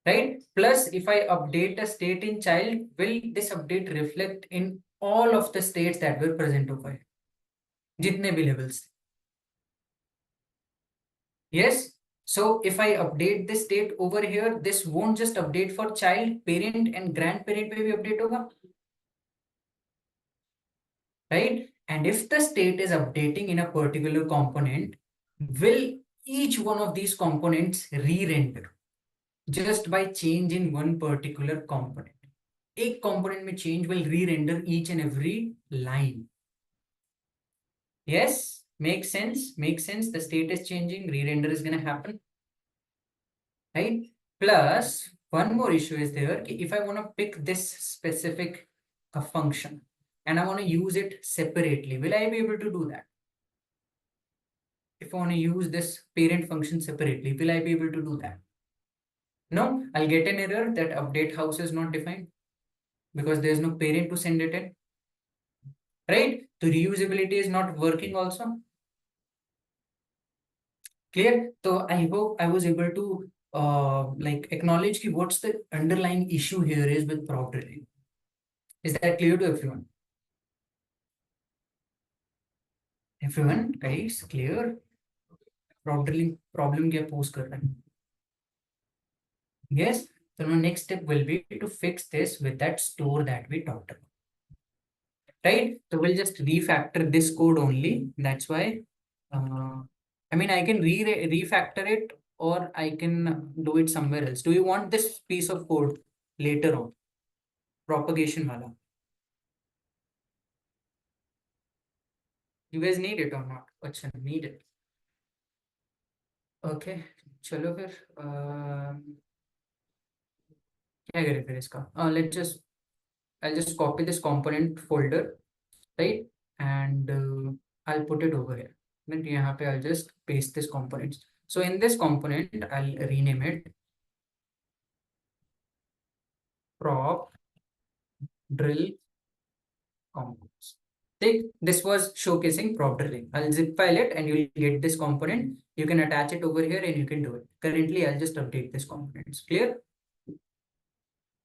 right? Plus, if I update a state in child, will this update reflect in all of the states that were present over here? जितने भी levels थे. Yes. So if I update this state over here, this won't just update for child, parent and grandparent पे भी update होगा, right? And if the state is updating in a particular component, will each one of these components re-render just by change in one particular component? एक component में change will re-render each and every line. Yes, makes sense. Makes sense. The state is changing, re-render is gonna happen, right? Plus, one more issue is there. If I want to pick this specific function and I want to use it separately, will I be able to do that? If I want to use this parent function separately, will I be able to do that? No, I'll get an error that update house is not defined because there's no parent to send it in, right? So reusability is not working also. Clear? So I hope I was able to like acknowledge ki what's the underlying issue here is with prop drilling. Is that clear to everyone? Everyone, guys, clear? Prop drilling problem क्या pose कर रहा है? Yes. So now next step will be to fix this with that store that we talked about. Right? So we'll just refactor this code only. That's why, I mean, I can refactor it or I can do it somewhere else. Do you want this piece of code later on? Propagation wala. You guys need it or not? अच्छा, need it. Okay. चलो फिर क्या करें फिर इसका? I'll just copy this component folder, right? And I'll put it over here. Then यहाँ पे I'll just paste this components. So in this component, I'll rename it prop drill components. Take this was showcasing prop drilling. I'll zip file it and you'll get this component. You can attach it over here and you can do it. Currently, I'll just update this components. Clear?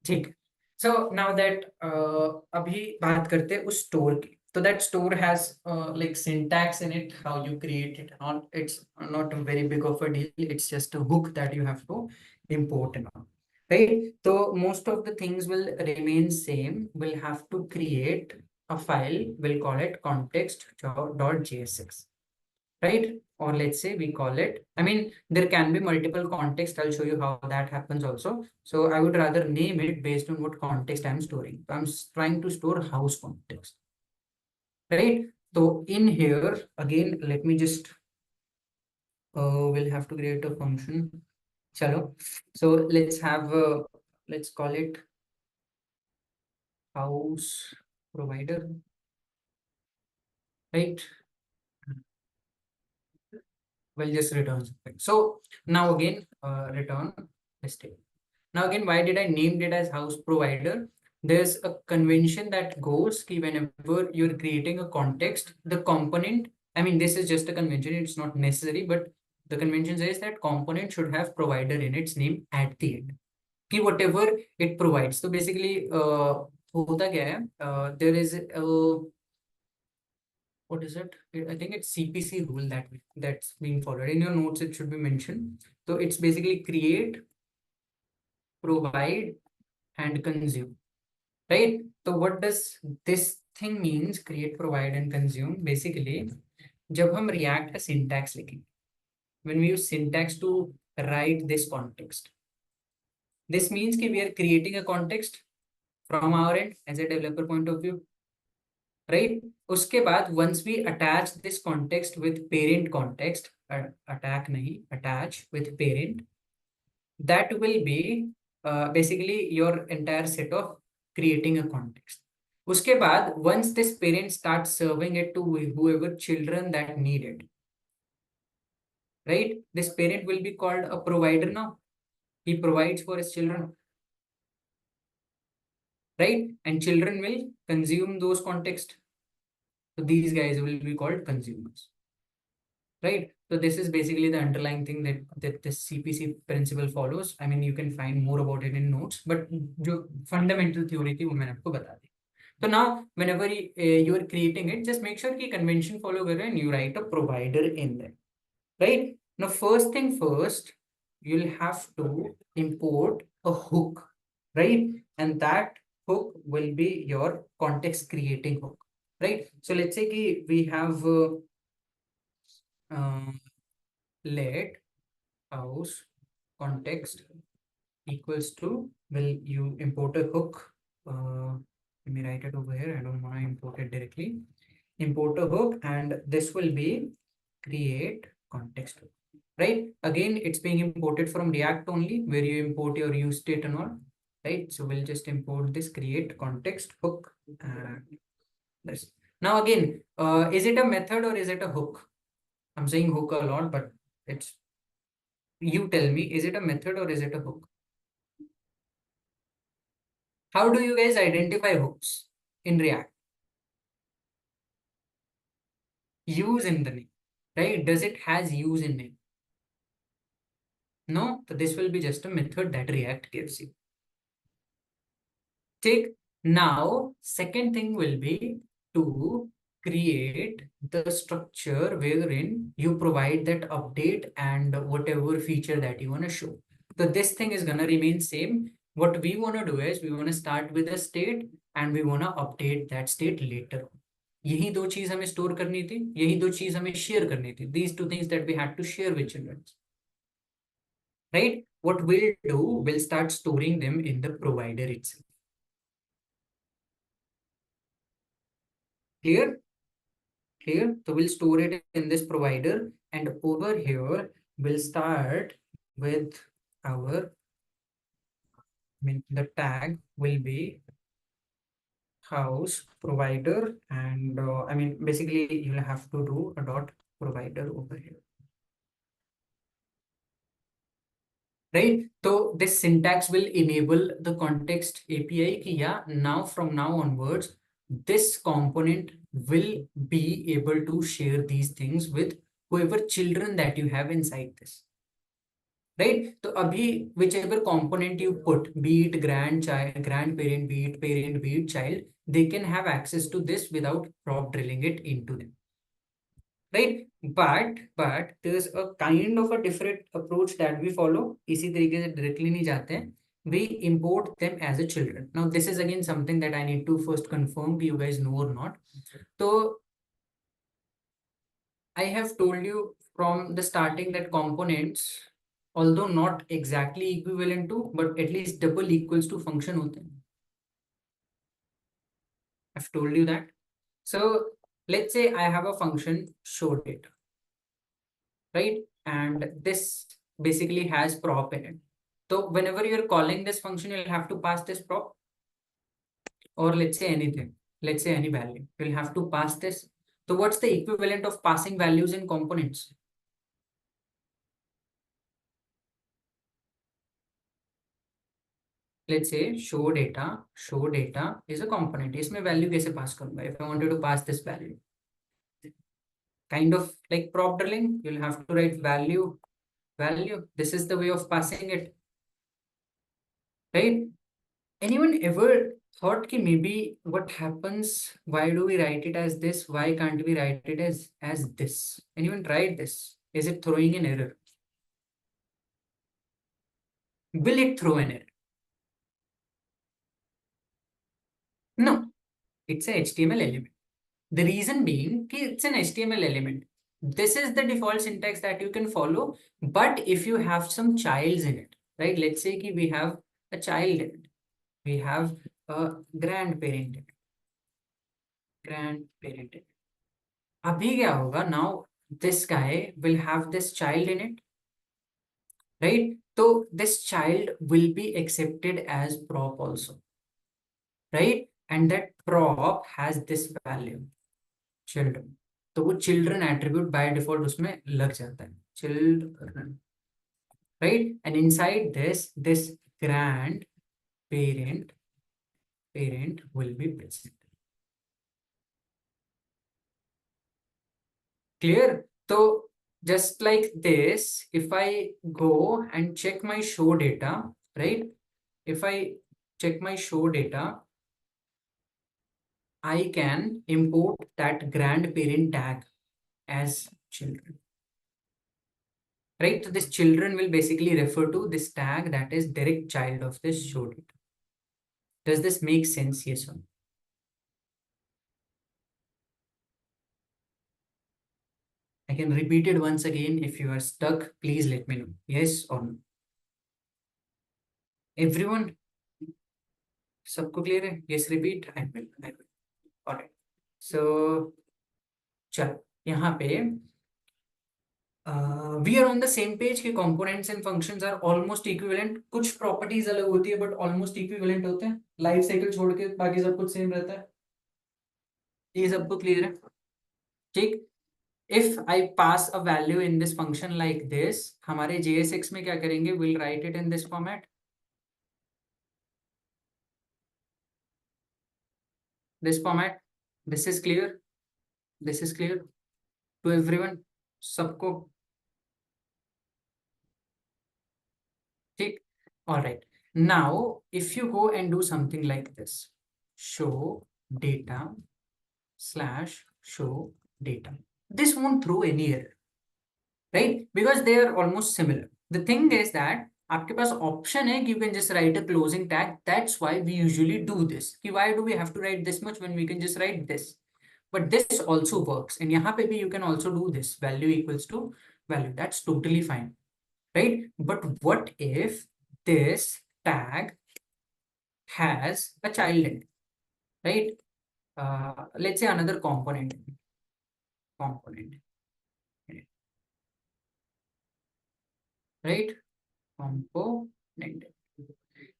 ठीक. So now that अभी बात करते हैं उस store की. So that store has like syntax in it, how you create it. It's not very big of a deal. It's just a hook that you have to import and all. Right? So most of the things will remain same. We'll have to create a file. We'll call it context.jsx. Right? Or let's say we call it, I mean, there can be multiple context. I'll show you how that happens also. So I would rather name it based on what context I'm storing. I'm trying to store house context, right? So in here, again, let me just, we'll have to create a function. Chalo. So let's have, let's call it house provider, right? We'll just return something. So now again, return mistake. Now again, why did I name it as house provider? There's a convention that goes ki whenever you're creating a context, the component, I mean, this is just a convention, it's not necessary, but the convention says that component should have provider in its name at the end. Ki whatever it provides. So basically, hota kya hai? There is a, what is it? I think it's CPC rule that's being followed. In your notes, it should be mentioned. So it's basically create, provide, and consume, right? So what does this thing means? Create, provide, and consume. Basically, जब हम React का syntax लिखेंगे, when we use syntax to write this context, this means कि we are creating a context from our end as a developer point of view, right? उसके बाद once we attach this context with parent context, attach with parent, that will be basically your entire set of creating a context. उसके बाद once this parent starts serving it to whoever children that need it, right? This parent will be called a provider now. He provides for his children, right? And children will consume those context. So these guys will be called consumers, right? So this is basically the underlying thing that this CPC principle follows. I mean, you can find more about it in notes, but जो fundamental theory थी वो मैंने आपको बता दी. So now, whenever you are creating it, just make sure कि convention follow कर रहे हैं and you write a provider in there, right? Now, first thing first, you'll have to import a hook, right? And that hook will be your context creating hook, right? So let's say कि we have let house context equals to, will you import a hook, let me write it over here, I don't want to import it directly, import a hook, and this will be create context hook, right? Again, it's being imported from React only, where you import your use state and all, right? So we'll just import this create context hook, and this. Now again, is it a method or is it a hook? I'm saying hook a lot, but it's, you tell me, is it a method or is it a hook? How do you guys identify hooks in React? Use in the name, right? Does it has use in name? No, so this will be just a method that React gives you. Take now, second thing will be to create the structure wherein you provide that update and whatever feature that you want to show. So this thing is gonna remain same. What we want to do is we want to start with a state and we want to update that state later on. यही दो चीज हमें store करनी थी, यही दो चीज हमें शेयर करनी थी. These two things that we had to share with children, right? What we'll do, we'll start storing them in the provider itself. Clear? Clear? So we'll store it in this provider, and over here we'll start with our, I mean, the tag will be house provider, and I mean, basically you'll have to do a dot provider over here, right? So this syntax will enable the context API ki, yeah, now from now onwards, this component will be able to share these things with whoever children that you have inside this, right? So abhi, whichever component you put, be it grandchild, grandparent, be it parent, be it child, they can have access to this without prop drilling it into them, right? But there's a kind of a different approach that we follow. इसी तरीके से directly नहीं जाते हैं. We import them as a children. Now this is again something that I need to first confirm, you guys know or not. So I have told you from the starting that components, although not exactly equivalent to, but at least double equals to function होते हैं. I've told you that. So let's say I have a function show data, right? And this basically has prop in it. So whenever you're calling this function, you'll have to pass this prop, or let's say anything, let's say any value, you'll have to pass this. So what's the equivalent of passing values in components? Let's say show data is a component. इसमें value कैसे pass करूँगा? If I wanted to pass this value, kind of like prop drilling, you'll have to write value. This is the way of passing it, right? Anyone ever thought कि maybe what happens? Why do we write it as this? Why can't we write it as this? Anyone tried this? Is it throwing an error? Will it throw an error? No, it's a HTML element. The reason being कि it's an HTML element. This is the default syntax that you can follow. But if you have some childs in it, right? Let's say कि we have a child in it. We have a grandparent in it. Grandparent in it. अभी क्या होगा? Now this guy will have this child in it, right? So this child will be accepted as prop also, right? And that prop has this value, children. तो वो children attribute by default उसमें लग जाता है, children, right? And inside this grandparent will be present. Clear? So just like this, if I go and check my show data, right? If I check my show data, I can import that grandparent tag as children, right? So this children will basically refer to this tag that is direct child of this show data. Does this make sense? Yes or no? I can repeat it once again. If you are stuck, please let me know. Yes or no? Everyone, सबको clear है? Yes, repeat. I will. All right. So, चल यहाँ पे we are on the same page कि components and functions are almost equivalent. कुछ properties अलग होती है but almost equivalent होते हैं. Life cycle छोड़ के बाकी सब कुछ same रहता है. ये सबको clear है? ठीक. If I pass a value in this function like this, हमारे JSX में क्या करेंगे? We'll write it in this format. This format. This is clear. This is clear to everyone. सबको ठीक. All right. Now, if you go and do something like this, show data slash show data, this won't throw any error, right? Because they are almost similar. The thing is that आपके पास option है कि you can just write a closing tag. That's why we usually do this. कि why do we have to write this much when we can just write this? But this also works. And यहाँ पे भी you can also do this. Value equals to value. That's totally fine, right? But what if this tag has a child in it, right? Let's say another component, right? Component.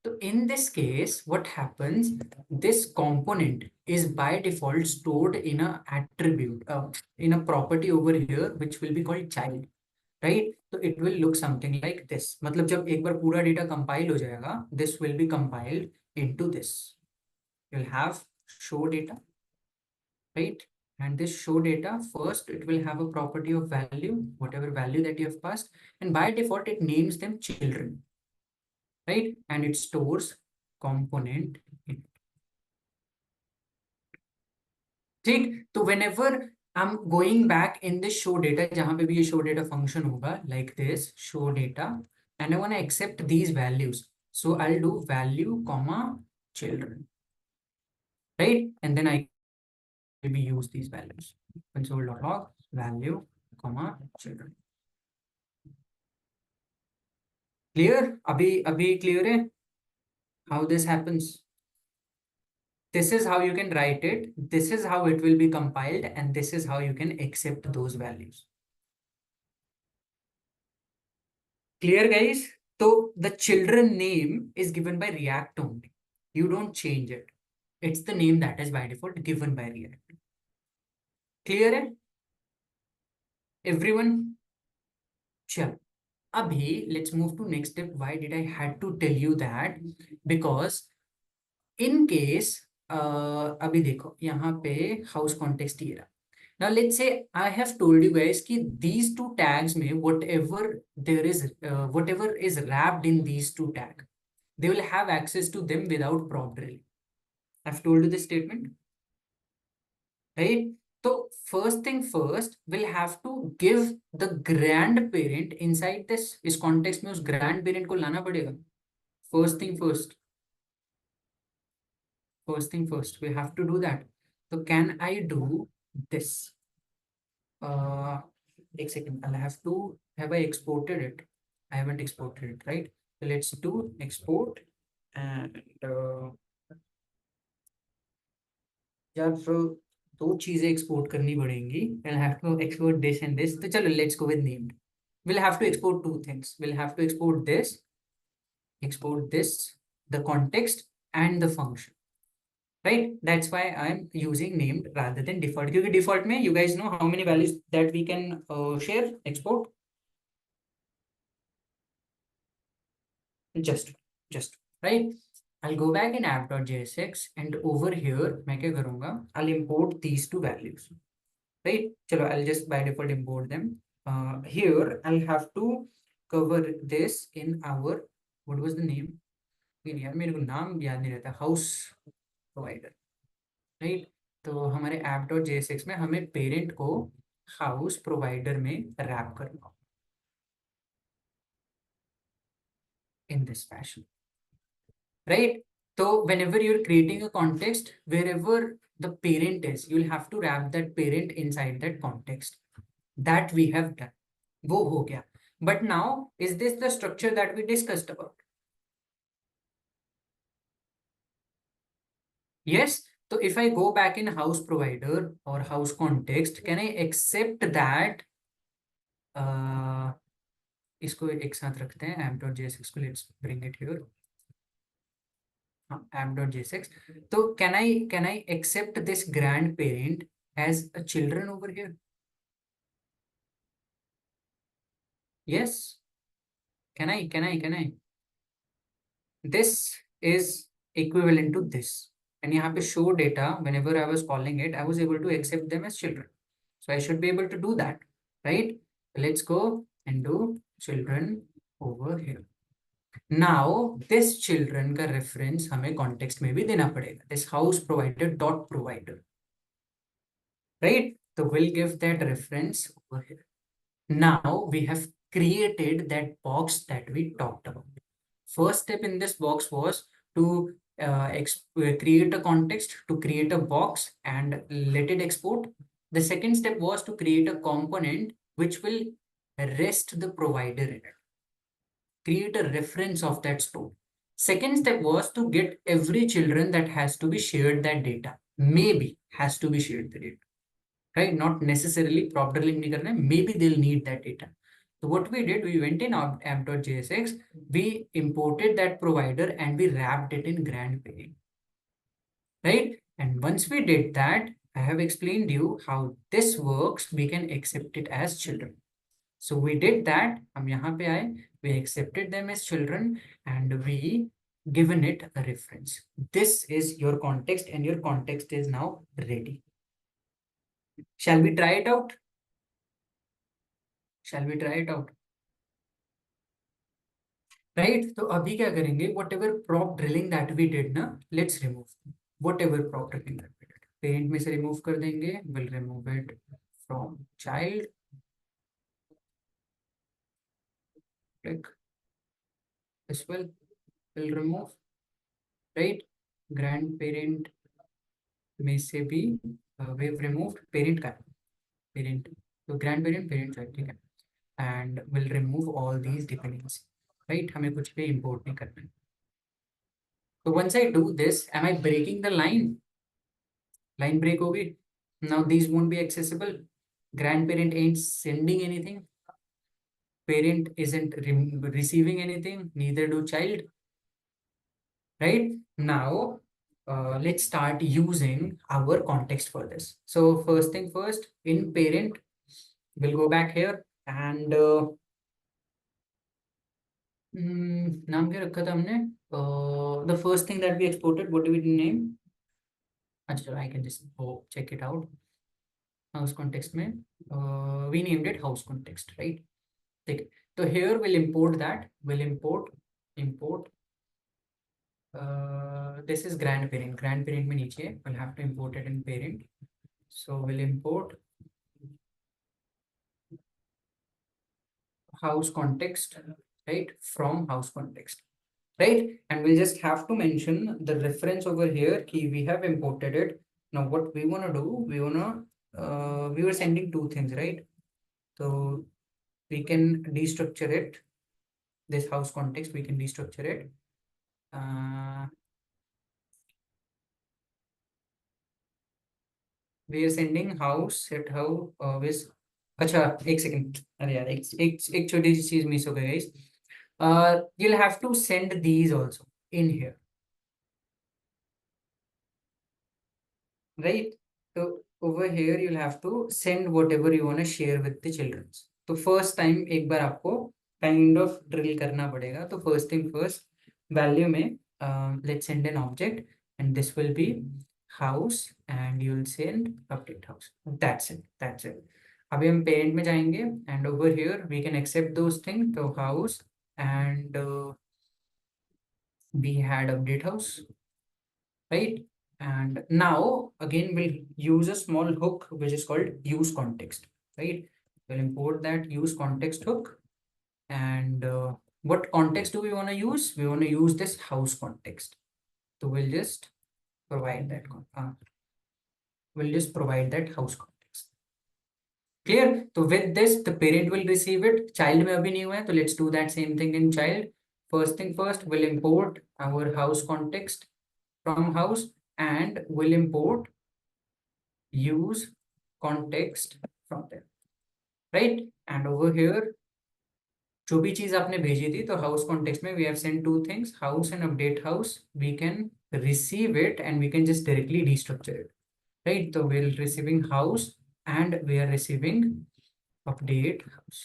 So in this case, what happens? This component is by default stored in a attribute, in a property over here, which will be called child, right? So it will look something like this. मतलब जब एक बार पूरा data compile हो जाएगा, this will be compiled into this. You'll have show data, right? And this show data, first it will have a property of value, whatever value that you have passed, and by default it names them children, right? And it stores component in. ठीक. तो whenever I'm going back in this show data, जहाँ पे भी ये show data function होगा, like this show data, and I want to accept these values, so I'll do value comma children, right? And then I maybe use these values. Console.log value comma children. Clear? अभी clear है? How this happens? This is how you can write it. This is how it will be compiled, and this is how you can accept those values. Clear, guys? So the children name is given by React only. You don't change it. It's the name that is by default given by React. Clear है? Everyone? Chal. Abhi, let's move to next step. Why did I had to tell you that? Because in case, अभी देखो यहाँ पे house context ये रहा. Now let's say I have told you guys कि these two tags में whatever is wrapped in these two tags, they will have access to them without prop drilling. I've told you this statement, right? So first thing first, we'll have to give the grandparent inside this. इस context में उस grandparent को लाना पड़ेगा. First thing first. First thing first, we have to do that. So can I do this? Take second. Have I exported it? I haven't exported it, right? So let's do export and जब दो चीजें export करनी पड़ेंगी, I'll have to export this and this. तो चलो, let's go with named. We'll have to export two things. We'll have to export this, the context and the function. Right? That's why I'm using named rather than default. Because default में you guys know how many values that we can share, export. Just right. I'll go back in app.jsx and over here मैं क्या करूँगा? I'll import these two values. Right? चलो, I'll just by default import them. here I'll have to cover this in our, what was the name? यार मेरे को नाम याद नहीं रहता, हाउस प्रोवाइडर, राइट? तो हमारे app.jsx में हमें पेरेंट को हाउस प्रोवाइडर में रैप करना in this fashion, right? So whenever you're creating a context, wherever the parent is, you'll have to wrap that parent inside that context. That we have done. वो हो गया. But now, is this the structure that we discussed about? Yes. So if I go back in house provider or house context, can I accept that? इसको एक साथ रखते हैं app.jsx को, let's bring it here. App.jsx. So can I accept this grandparent as a children over here? Yes. Can I? This is equivalent to this. And यहाँ पे show data, whenever I was calling it, I was able to accept them as children. So I should be able to do that, right? Let's go and do children over here. Now, this children का reference हमें context में भी देना पड़ेगा. This house provider dot provider, right? So we'll give that reference over here. Now we have created that box that we talked about. First step in this box was to create a context, to create a box and let it export. The second step was to create a component which will rest the provider in it, create a reference of that store. Second step was to get every children that has to be shared that data, maybe has to be shared the data, right? Not necessarily prop drilling nahi karna hai, maybe they'll need that data. So what we did, we went in app.jsx, we imported that provider and we wrapped it in grandparent, right? And once we did that, I have explained you how this works. We can accept it as children. So we did that. हम यहाँ पे आए, we accepted them as children and we given it a reference. This is your context and your context is now ready. Shall we try it out? Shall we try it out? Right? तो अभी क्या करेंगे? Whatever prop drilling that we did ना, let's remove whatever prop drilling that we did. Parent में से remove कर देंगे. We'll remove it from child. Click. This will remove. Right? Grandparent में से भी we've removed parent का. Parent. तो grandparent, parent child, ठीक है. And we'll remove all these dependencies. Right? हमें कुछ भी import नहीं करना है. So once I do this, am I breaking the line? Line break होगी. Now these won't be accessible. Grandparent ain't sending anything. Parent isn't receiving anything. Neither do child. Right? Now, let's start using our context for this. So first thing first, in parent, we'll go back here and नाम क्या रखा था हमने? The first thing that we exported, what do we name? अच्छा, I can just go check it out. House context में we named it house context, right? ठीक है. So here we'll import that. We'll import this is grandparent. Grandparent में नीचे we'll have to import it in parent. So we'll import house context, right? From house context, right? And we'll just have to mention the reference over here. Key we have imported it. Now what we want to do, we were sending two things, right? So we can destructure it. This house context, we can destructure it. We are sending house at how with. अच्छा एक second, अरे यार एक छोटी सी चीज miss हो गई guys. You'll have to send these also in here, right? So over here you'll have to send whatever you want to share with the children. तो first time एक बार आपको kind of drill करना पड़ेगा. तो first thing first, value में let's send an object and this will be house and you'll send update house. That's it. अभी हम parent में जाएंगे and over here we can accept those thing, तो house and we had update house, right? And now again we'll use a small hook which is called use context, right? We'll import that use context hook. And what context do we want to use? We want to use this house context. So we'll just provide that house context. Clear? So with this the parent will receive it, child में अभी नहीं हुआ है, तो let's do that same thing in child. First thing first, we'll import our house context from house and we'll import use context from there, right? And over here जो भी चीज आपने भेजी थी, तो हाउस कॉन्टेक्स्ट में we have sent two things, house and update house. We can receive it and we can just directly restructure it, right? So we're receiving house and we are receiving update house,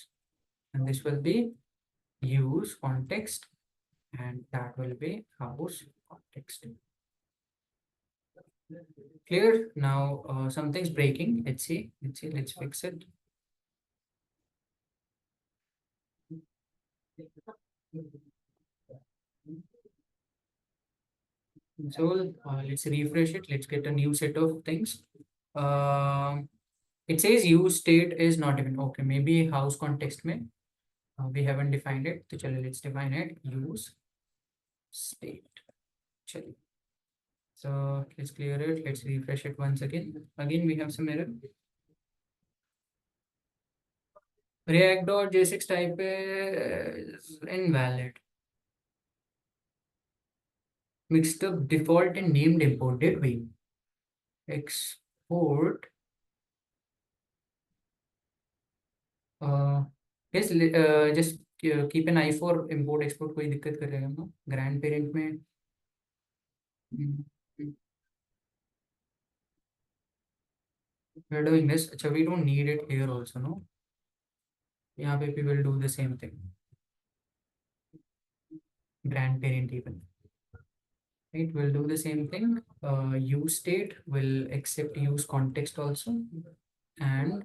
and this will be use context and that will be house context. Clear? Now something's breaking. Let's see, let's fix it. So let's refresh it. Let's get a new set of things. It says use state is not even okay. Maybe house context में we haven't defined it. तो चलो let's define it. Use state. चलिए. So let's clear it. Let's refresh it once again. Again we have some error. React.j6 type is invalid. Mixed up default and named import. Did we export? Yes, just keep an eye for import export. कोई दिक्कत करेगा ना grand parent में. We're doing this. अच्छा, we don't need it here also, no? यहाँ पे we will do the same thing. Grandparent even. Right, we'll do the same thing. Use state will accept use context also, and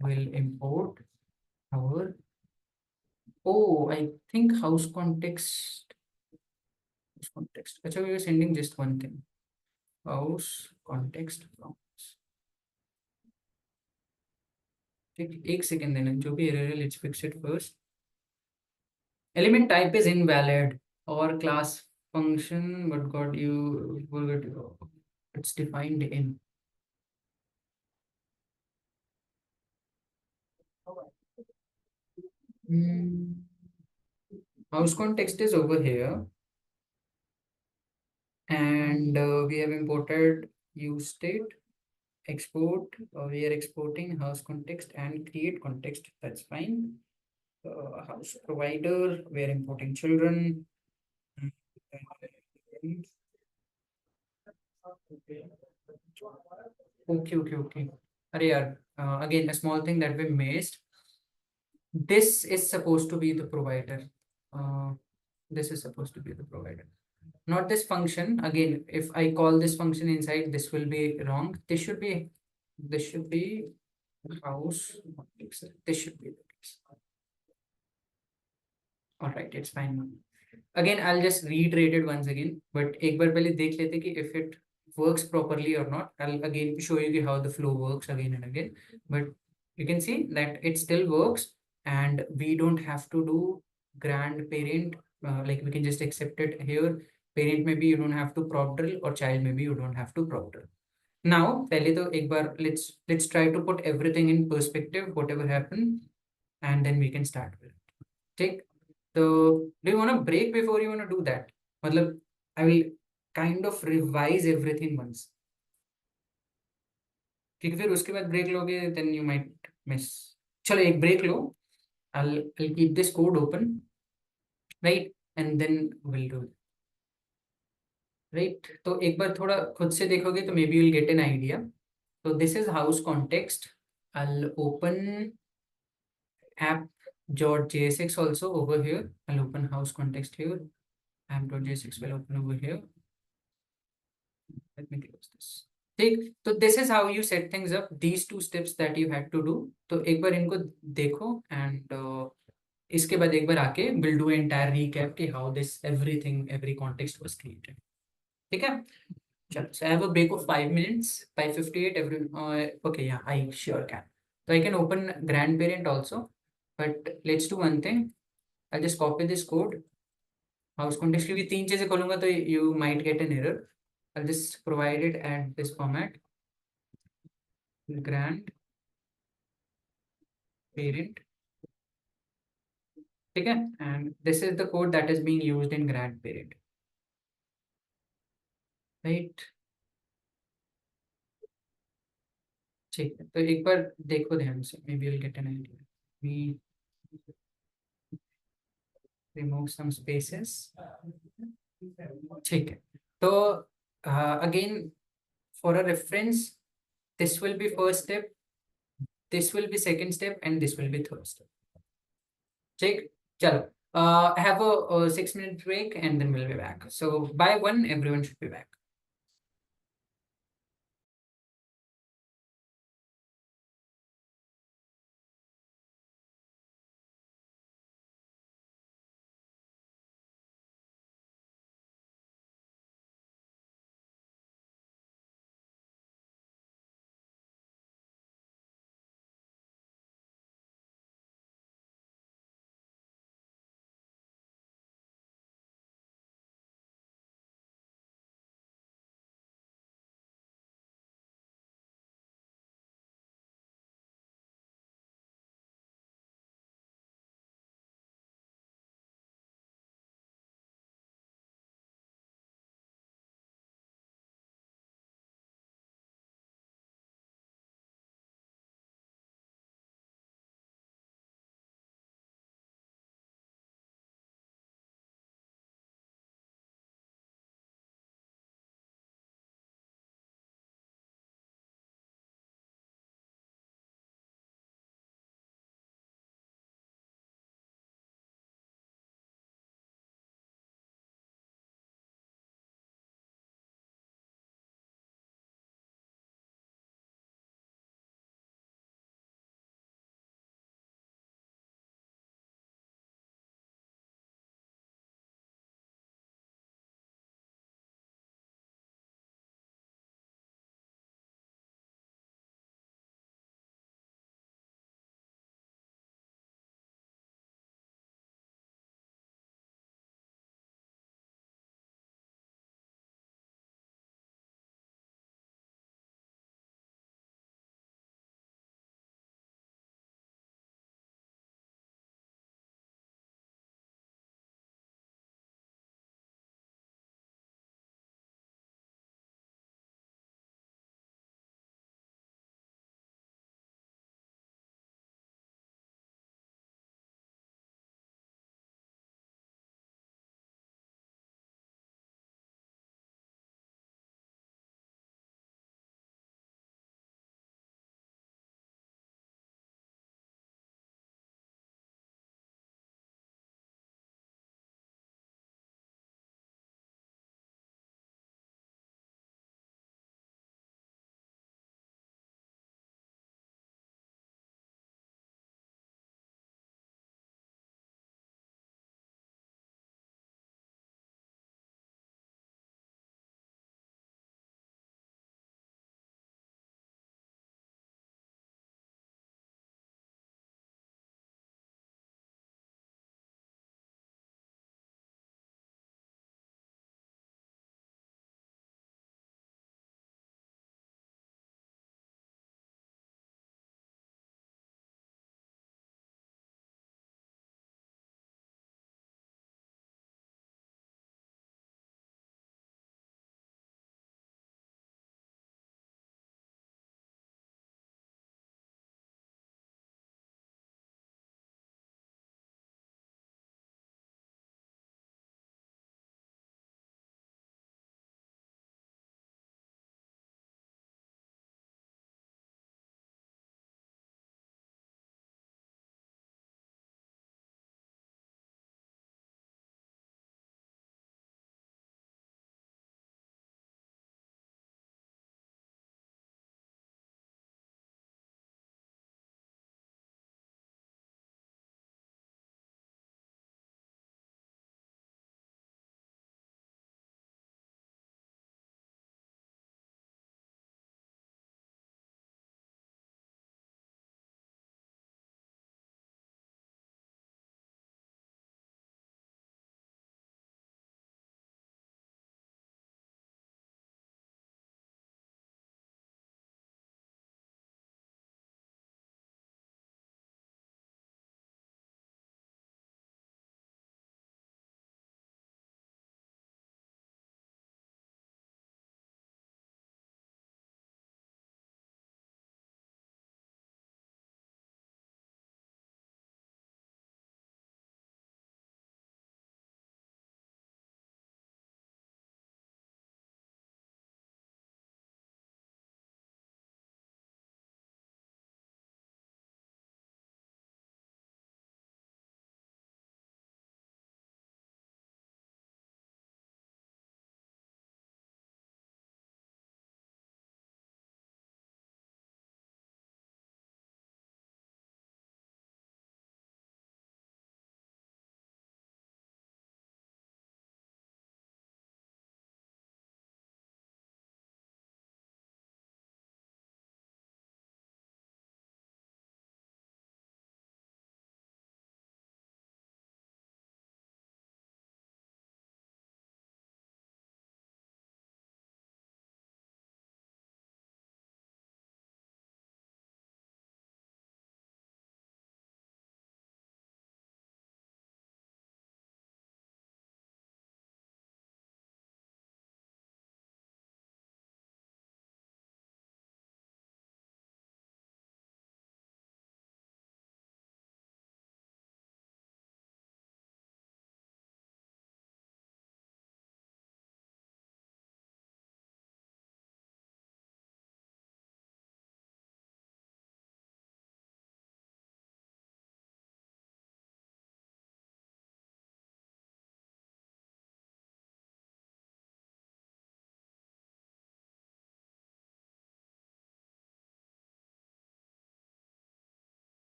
will import our. Oh, I think house context. House context. अच्छा, we are sending just one thing. House context from. ठीक, एक second देना, जो भी error है let's fix it first. Element type is invalid और class function what got you forgot, it's defined in. House context is over here and we have imported use state export. We are exporting house context and create context, that's fine. House provider, we are importing children. Okay. Arey yaar, again a small thing that we missed. This is supposed to be the provider. This is supposed to be the provider, not this function. Again, if I call this function inside, this will be wrong. This should be house context. This should be the case. All right, it's fine. Again, I'll just reiterate it once again, but एक बार पहले देख लेते कि if it works properly or not. I'll again show you how the flow works again and again, but you can see that it still works and we don't have to do grandparent. Like we can just accept it here. Parent maybe you don't have to prop drill, or child maybe you don't have to prop drill. Now पहले तो एक बार let's try to put everything in perspective, whatever happened, and then we can start with it. Take. So do you want to break before you want to do that? मतलब I will kind of revise everything once. क्योंकि फिर उसके बाद break लोगे then you might miss. चलो एक break लो. I'll keep this code open, right? And then we'll do it. Right? तो एक बार थोड़ा खुद से देखोगे तो maybe you'll get an idea. So this is house context. I'll open app.jsx also over here. I'll open house context here. App.jsx will open over here. Let me close this. ठीक, तो this is how you set things up, these two steps that you had to do. तो एक बार इनको देखो and इसके बाद एक बार आके विल डू एंटायर रीकैप कि how this everything every context was created. ठीक है, चलो, so I have a break of 5 minutes. By 58 every okay, yeah, I sure can. So I can open grandparent also, but let's do one thing. I'll just copy this code, house context, क्योंकि तीन चीजें खोलूंगा तो you might get an error. I'll just provide it at this format, grand parent, ठीक है, and this is the code that is being used in grandparent, right? ठीक है, तो एक बार देखो ध्यान से, maybe you'll get an idea. We remove some spaces, ठीक है, तो again for a reference, this will be first step, this will be second step, and this will be third step. ठीक, चलो, have a 6 minute break and then we'll be back. So by 1 everyone should be back.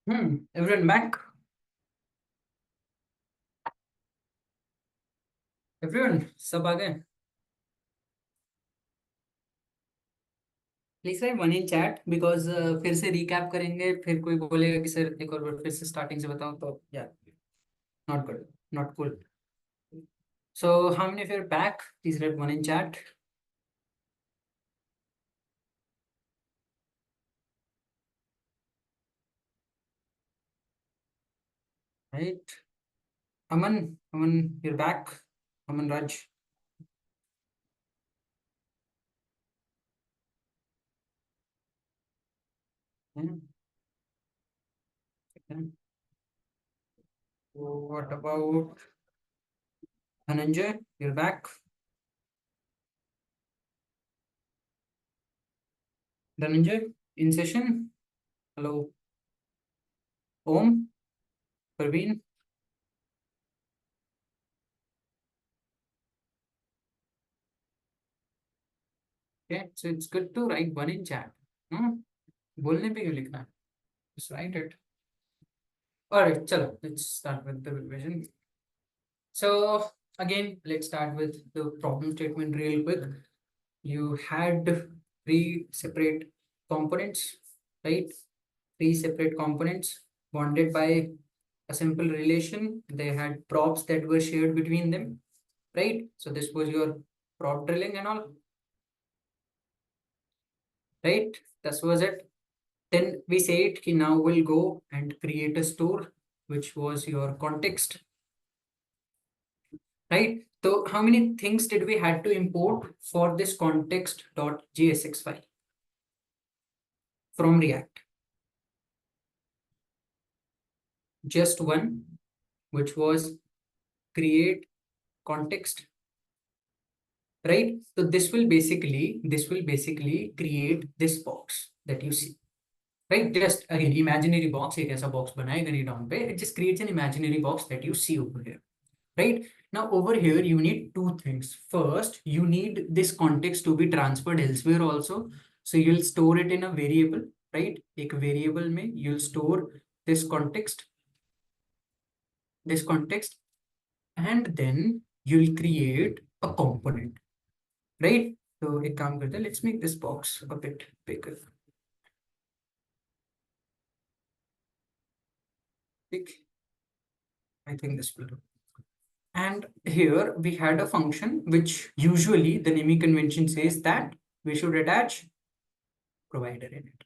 Everyone back? Everyone, सब आ गए? Please right one in chat because फिर से recap करेंगे, फिर कोई बोलेगा कि सर एक और बार फिर से स्टार्टिंग से बताओ, तो यार not good, not cool. So how many of you are back? Please write one in chat. Right. Aman, you're back. Aman Raj. Yeah. Yeah. So what about Dhananjay? You're back. Dhananjay, in session. Hello. Om, Parveen. Okay, so it's good to write one in chat. No? बोलने पे क्यों लिखना है? Just write it. Alright, chalo, let's start with the revision. So again, let's start with the problem statement real quick. You had three separate components, right? Three separate components bonded by a simple relation. They had props that were shared between them, right? So this was your prop drilling and all, right? This was it. Then we said ki now we'll go and create a store, which was your context, right? So how many things did we had to import for this context.jsx file from React? Just one, which was create context, right? So this will basically create this box that you see, right? Just again, imaginary box, एक ऐसा box बनाएगा नहीं down पे, it just creates an imaginary box that you see over here, right? Now over here you need two things. First, you need this context to be transferred elsewhere also. So you'll store it in a variable, right? एक variable में you'll store this context, and then you'll create a component, right? So एक काम करते हैं, let's make this box a bit bigger. Big. I think this will do. And here we had a function which usually the naming convention says that we should attach provider in it,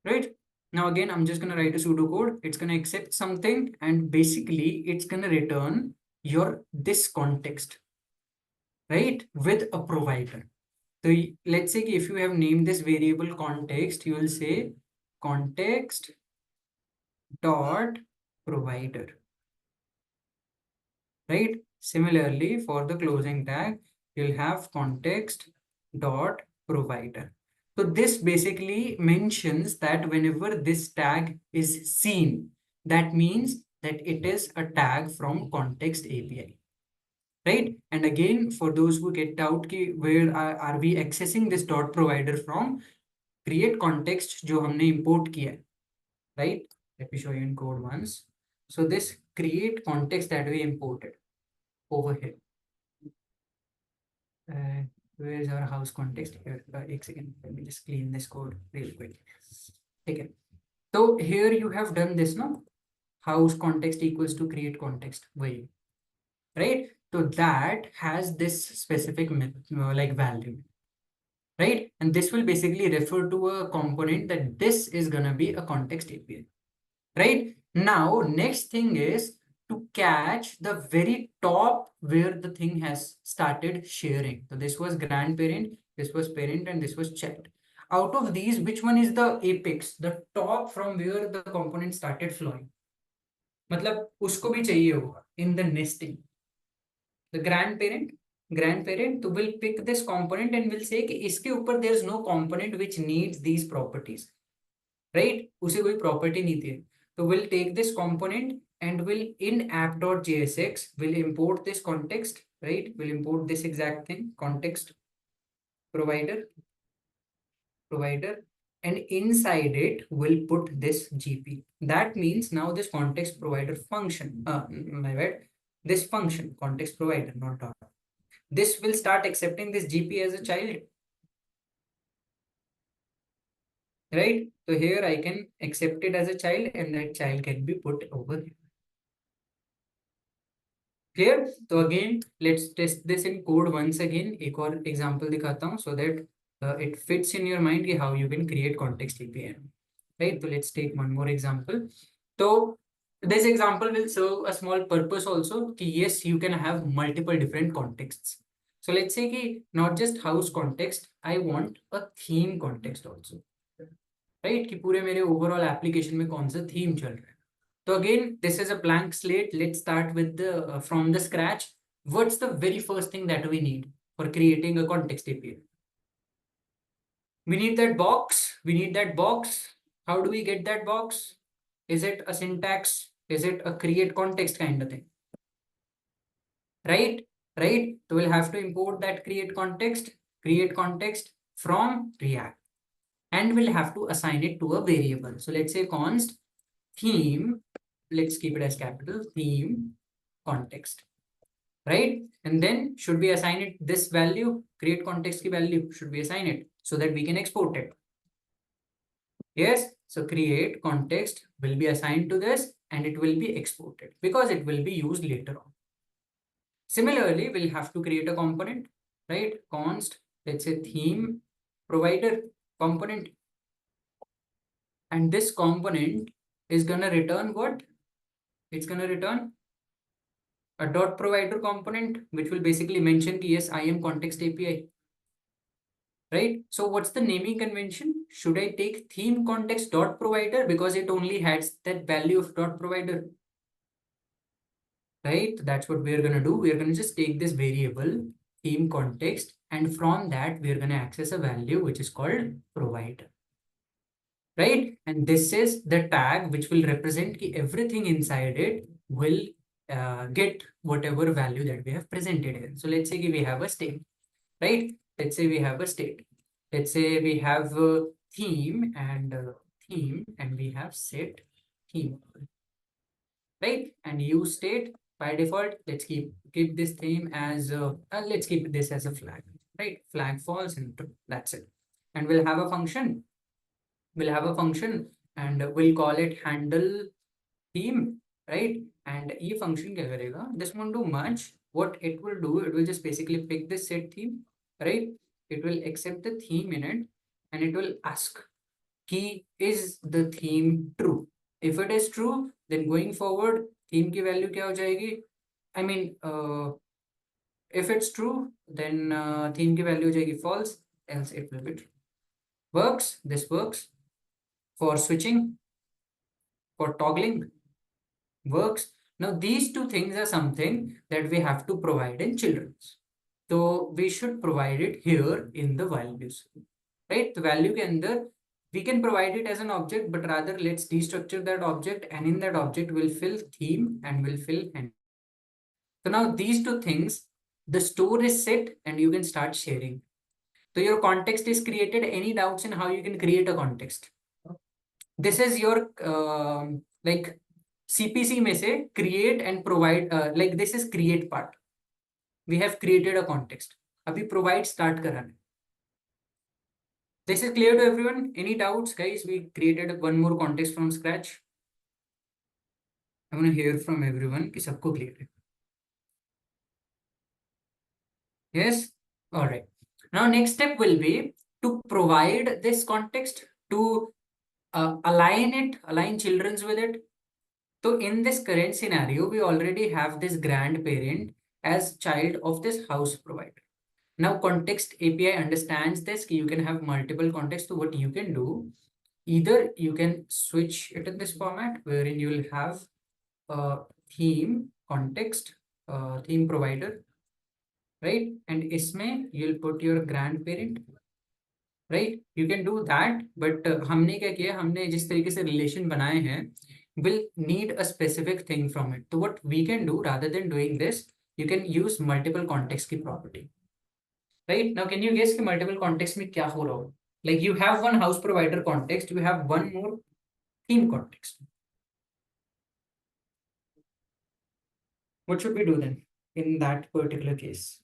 right? Now again, I'm just gonna write a pseudocode. It's gonna accept something, and basically it's gonna return your this context, right, with a provider. So let's say if you have named this variable context, you will say context dot provider, right? Similarly, for the closing tag, you'll have context dot provider. So this basically mentions that whenever this tag is seen, that means that it is a tag from context API, right? And again, for those who get doubt ki where are we accessing this dot provider from, create context जो हमने import किया है, right? Let me show you in code once. So this create context that we imported over here. Where is our house context here? एक second, let me just clean this code real quick. Okay. So here you have done this, no? House context equals to create context, way, right? So that has this specific like value, right? And this will basically refer to a component that this is gonna be a context API, right? Now, next thing is to catch the very top where the thing has started sharing. So this was grandparent, this was parent, and this was child. Out of these, which one is the apex, the top from where the component started flowing? मतलब उसको भी चाहिए होगा in the nesting. The grandparent will pick this component and will say कि इसके ऊपर there is no component which needs these properties, right? उसे कोई property नहीं थी. So we'll take this component and will in app.jsx will import this context, right? We'll import this exact thing, context provider, and inside it we'll put this GP. That means now this context provider function, my bad, this function context provider, not dot, this will start accepting this GP as a child, right? So here I can accept it as a child and that child can be put over here. Clear? So again, let's test this in code once again. एक और example दिखाता हूँ so that it fits in your mind कि how you can create context API. Right? So let's take one more example. So this example will serve a small purpose also. कि yes, you can have multiple different contexts. So let's say कि not just house context, I want a theme context also. Right? कि पूरे मेरे overall application में कौन सा theme चल रहा है. So again, this is a blank slate. Let's start with the from the scratch. What's the very first thing that we need for creating a context API? We need that box. We need that box. How do we get that box? Is it a syntax? Is it a create context kind of thing? Right? Right? So we'll have to import that create context from React. And we'll have to assign it to a variable. So let's say const theme, let's keep it as capital, theme context, right? And then should we assign it this value, create context ki value, should we assign it so that we can export it? Yes, so create context will be assigned to this and it will be exported because it will be used later on. Similarly, we'll have to create a component, right? Const, let's say theme provider component. And this component is gonna return what? It's gonna return a dot provider component, which will basically mention ki yes, I am context API. Right? So what's the naming convention? Should I take theme context dot provider because it only has that value of dot provider? Right? That's what we're gonna do. We're gonna just take this variable theme context, and from that we're gonna access a value which is called provider. Right? And this is the tag which will represent ki everything inside it will get whatever value that we have presented here. So let's say we have a state, right? Let's say we have a state. Let's say we have a theme and we have set theme, right? And use state by default. Let's keep this theme as let's keep this as a flag, right? Flag false and true. That's it. And we'll have a function. We'll have a function and we'll call it handle theme, right? And e function kya karega? This won't do much. What it will do, it will just basically pick this set theme, right? It will accept the theme in it and it will ask key, is the theme true? If it is true, then going forward, theme ki value kya ho jayegi? I mean, if it's true, then theme ki value ho jayegi false, else it will be true. Works, this works. For switching, for toggling, works. Now, these two things are something that we have to provide in children's. So we should provide it here in the values, right? The value ke andar, we can provide it as an object, but rather let's destructure that object, and in that object we'll fill theme and we'll fill hand. So now these two things, the store is set and you can start sharing. So your context is created. Any doubts in how you can create a context? This is your like CPC में से create and provide, like this is create part. We have created a context. अभी provide start करा है. This is clear to everyone? Any doubts, guys? We created one more context from scratch. I want to hear from everyone कि सबको clear है. Yes? All right. Now next step will be to provide this context, to align children's with it. So in this current scenario, we already have this grandparent as child of this house provider. Now context API understands this, you can have multiple contexts. So what you can do, either you can switch it in this format wherein you will have a theme context, theme provider, right? And isme you'll put your grandparent, right? You can do that, but हमने क्या किया, हमने जिस तरीके से relation बनाए हैं, will need a specific thing from it. So what we can do, rather than doing this, you can use multiple context की property, right? Now can you guess कि multiple context में क्या हो रहा हो? Like you have one house provider context, you have one more theme context. What should we do then in that particular case?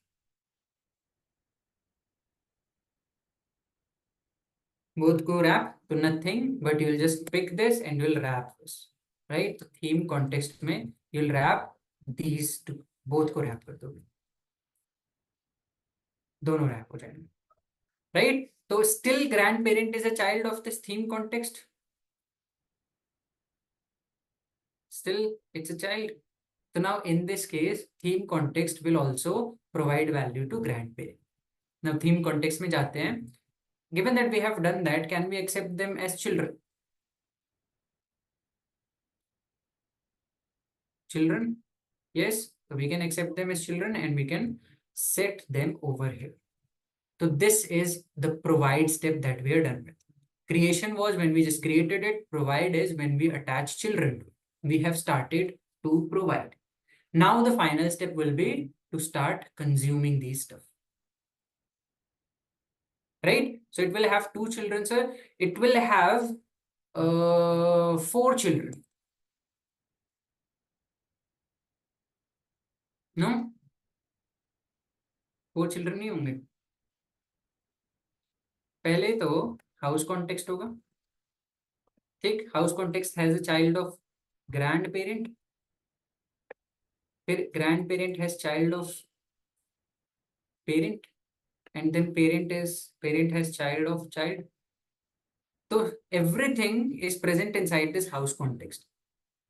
Both go wrap to nothing, but you'll just pick this and you'll wrap this, right? तो theme context में you'll wrap these two, both को wrap कर दोगे, दोनों wrap हो जाएंगे, right? तो still grandparent is a child of this theme context. Still, it's a child. So now in this case, theme context will also provide value to grandparent. Now theme context में जाते हैं. Given that we have done that, can we accept them as children? Children, yes. So we can accept them as children and we can set them over here. So this is the provide step that we are done with. Creation was when we just created it. Provide is when we attach children to it. We have started to provide. Now the final step will be to start consuming these stuff. Right? So it will have 2 children, sir. It will have 4 children. No? 4 children नहीं होंगे. पहले तो house context होगा. ठीक, house context has a child of grand parent, फिर grand parent has child of parent, and then parent has child of child. So everything is present inside this house context.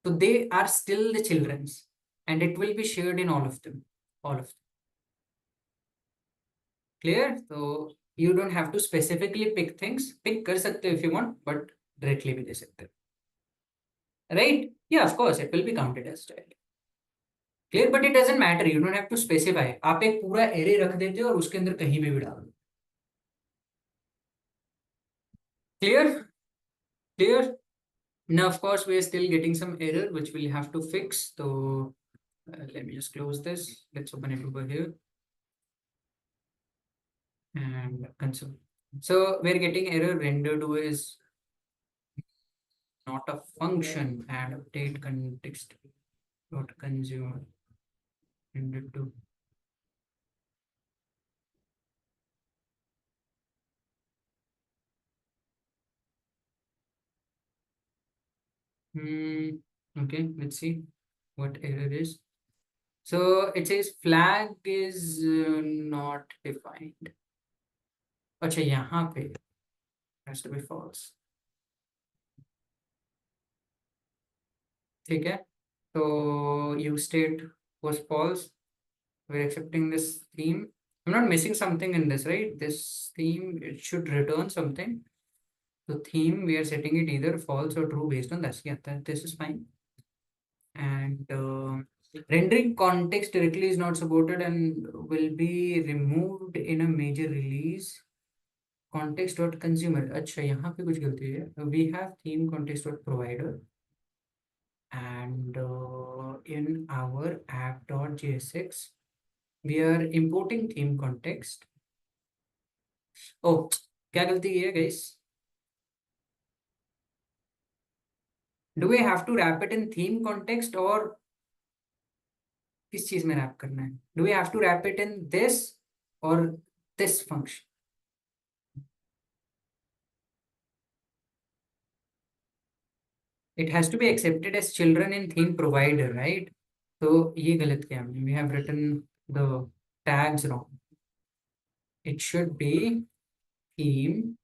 So they are still the children's and it will be shared in all of them. Clear? So you don't have to specifically pick things. Pick कर सकते हो if you want, but directly भी दे सकते हो. Right? Yeah, of course it will be counted as child. Clear? But it doesn't matter. You don't have to specify. आप एक पूरा array रख देते हो और उसके अंदर कहीं भी डाल दो. Clear? Now, of course, we are still getting some error, which we'll have to fix. So let me just close this. Let's open it over here and console. So we're getting error render to is not a function and update context dot consumer render to. Okay, let's see what error is. So it says flag is not defined. अच्छा यहाँ पे has to be false. ठीक है, तो use state was false. We're accepting this theme. I'm not missing something in this, right? This theme, it should return something. The theme, we are setting it either false or true based on that. Yeah, this is fine. And rendering context directly is not supported and will be removed in a major release. Context.consumer. अच्छा यहाँ पे कुछ गलती है. We have theme context.provider and in our app.jsx we are importing theme context. Oh, क्या गलती है guys? Do we have to wrap it in theme context or किस चीज में wrap करना है? Do we have to wrap it in this or this function? It has to be accepted as children in theme provider, right? तो ये गलत किया हमने. We have written the tags wrong. It should be theme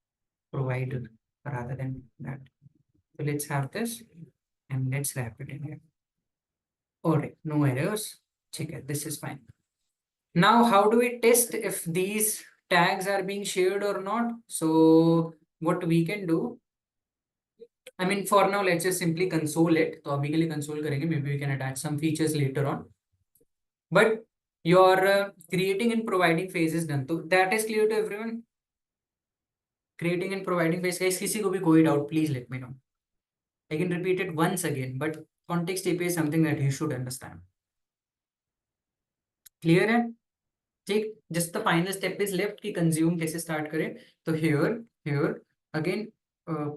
provider rather than that. So let's have this and let's wrap it in here. All right, no errors. Check it. This is fine. Now, how do we test if these tags are being shared or not? So what we can do, I mean, for now, let's just simply console it. तो अभी के लिए console करेंगे. Maybe we can attach some features later on. But your creating and providing phase is done. So that is clear to everyone. Creating and providing phase. Guys, किसी को भी कोई doubt, please let me know. I can repeat it once again, but context API is something that you should understand. Clear है? ठीक, just the final step is left कि consume कैसे start करें. तो here here again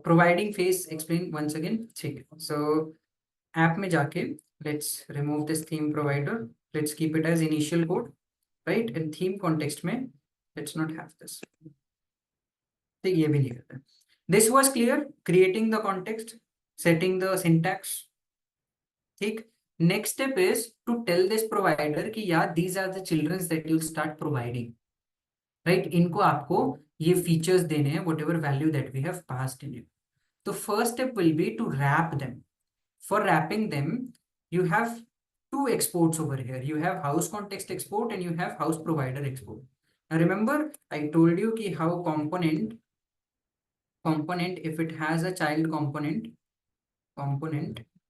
providing face explain once again. ठीक है. So app में जाके let's remove this theme provider. Let's keep it as initial code, right? And theme context में let's not have this. ठीक, ये भी नहीं करते. This was clear. Creating the context, setting the syntax. ठीक. Next step is to tell this provider कि यार these are the children that you'll start providing, right? इनको आपको ये features देने हैं, whatever value that we have passed in it. The first step will be to wrap them. For wrapping them, you have two exports over here. You have house context export and you have house provider export. Now remember, I told you कि how component, if it has a child component,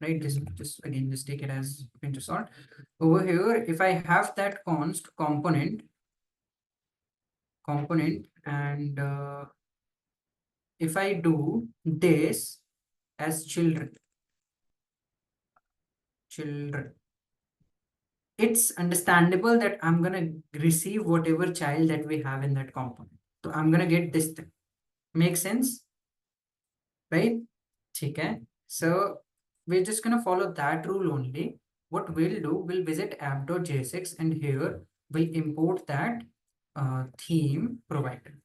right? Just again, just take it as pinch of salt. Over here, if I have that const component, and if I do this as children, it's understandable that I'm gonna receive whatever child that we have in that component. So I'm gonna get this thing. Make sense? Right? Okay. So we're just gonna follow that rule only. What we'll do, we'll visit app.jsx and here we'll import that theme provider.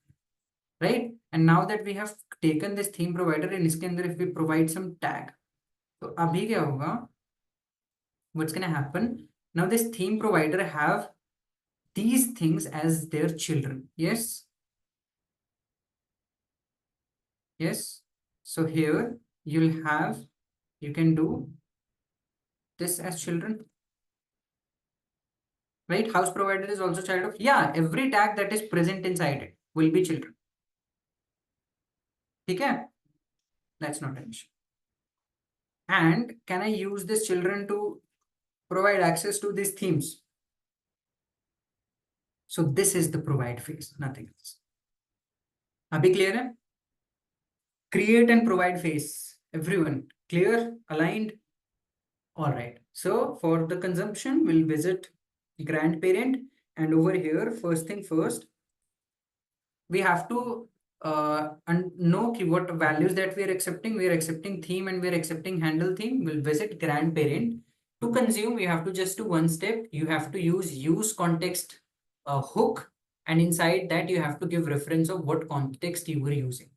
Right? And now that we have taken this theme provider, in इसके अंदर if we provide some tag, तो अभी क्या होगा? What's gonna happen? Now this theme provider have these things as their children. Yes. Yes. So here you'll have, you can do this as children. Right? House provider is also child of, yeah, every tag that is present inside it will be children. Okay? That's not an issue. And can I use this children to provide access to these themes? So this is the provide phase, nothing else. Abhi clear hai? Create and provide phase. Everyone clear, aligned? All right. So for the consumption, we'll visit grandparent, and over here, first thing first, we have to know what values that we are accepting. We are accepting theme and we are accepting handle theme. We'll visit grandparent. To consume, we have to just do one step. You have to use context hook, and inside that you have to give reference of what context you were using.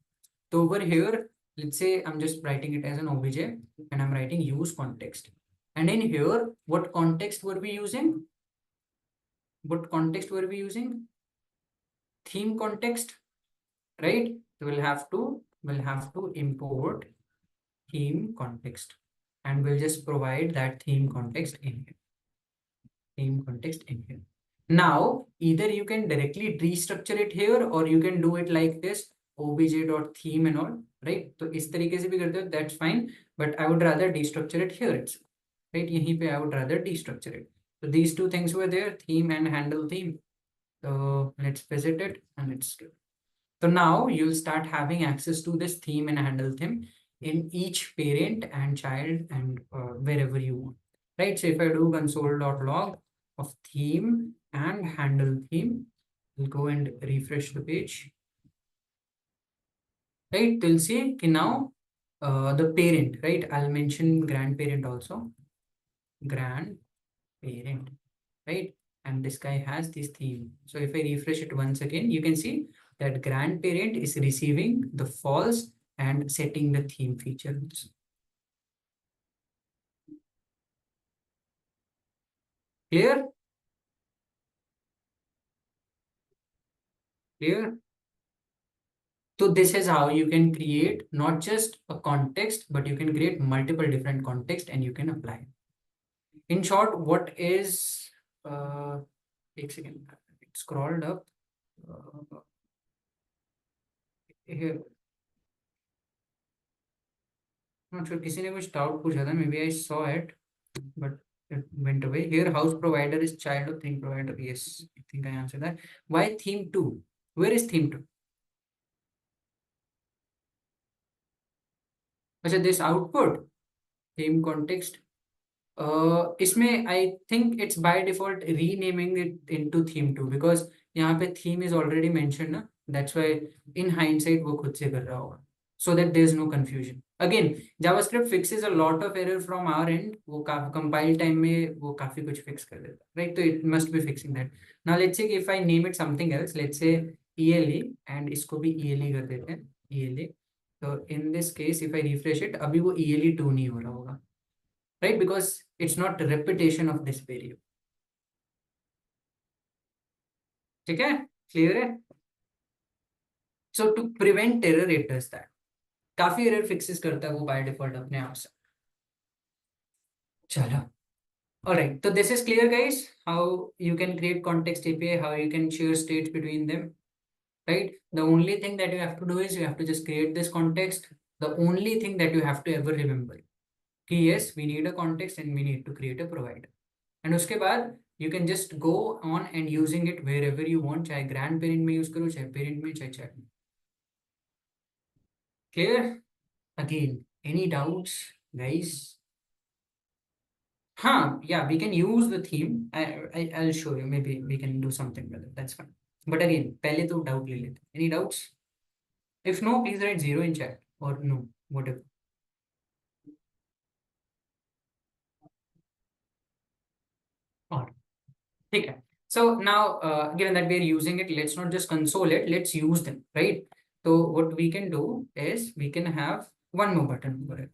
So over here, let's say I'm just writing it as an obj and I'm writing use context. And in here, what context were we using? What context were we using? Theme context, right? So we'll have to import theme context, and we'll just provide that theme context in here. Now, either you can directly restructure it here or you can do it like this, obj.theme and all, right? So इस तरीके से भी करते हो, that's fine, but I would rather destructure it here itself, right? यहीं पे I would rather destructure it. So these two things were there, theme and handle theme. So let's visit it and let's go. So now you'll start having access to this theme and handle theme in each parent and child and wherever you want, right? So if I do console.log of theme and handle theme, we'll go and refresh the page, right? We'll see now the parent, right? I'll mention grandparent also, grandparent, right? And this guy has this theme. So if I refresh it once again, you can see that grandparent is receiving the false and setting the theme features. Clear? Clear? So this is how you can create not just a context, but you can create multiple different contexts and you can apply. In short, what is, एक second, it scrolled up. Here. Not sure, किसी ने कुछ doubt पूछा था, maybe I saw it, but it went away. Here, house provider is child of theme provider. Yes, I think I answered that. Why theme 2? Where is theme 2? अच्छा, this output, theme context. इसमें I think it's by default renaming it into theme 2 because यहाँ पे theme is already mentioned ना. That's why in hindsight वो खुद से कर रहा होगा, so that there's no confusion. Again, JavaScript fixes a lot of error from our end. वो compile time में वो काफी कुछ fix कर देता है, right? So it must be fixing that. Now let's say if I name it something else, let's say ELE, and इसको भी ELE कर देते हैं, ELE. So in this case, if I refresh it, अभी वो ELE2 नहीं हो रहा होगा, right? Because it's not repetition of this variable. ठीक है, clear है? So to prevent error, it does that. काफी एरर फिक्सेस करता है वो बाय डिफॉल्ट अपने आप से. चलो, alright, so this is clear guys, how you can create context API, how you can share states between them, right? The only thing that you have to do is you have to just create this context. The only thing that you have to ever remember कि yes, we need a context and we need to create a provider, and उसके बाद you can just go on and using it wherever you want, चाहे grandparent में use करो, चाहे parent में, चाहे child में. Clear? Again, any doubts guys? Huh, yeah, we can use the theme. I'll show you. Maybe we can do something with it. That's fine. But again, पहले तो doubt ले लेते हैं. Any doubts? If no, please write 0 in chat or no, whatever. Alright. ठीक है. So now, given that we are using it, let's not just console it. Let's use them, right? So what we can do is we can have one more button for it,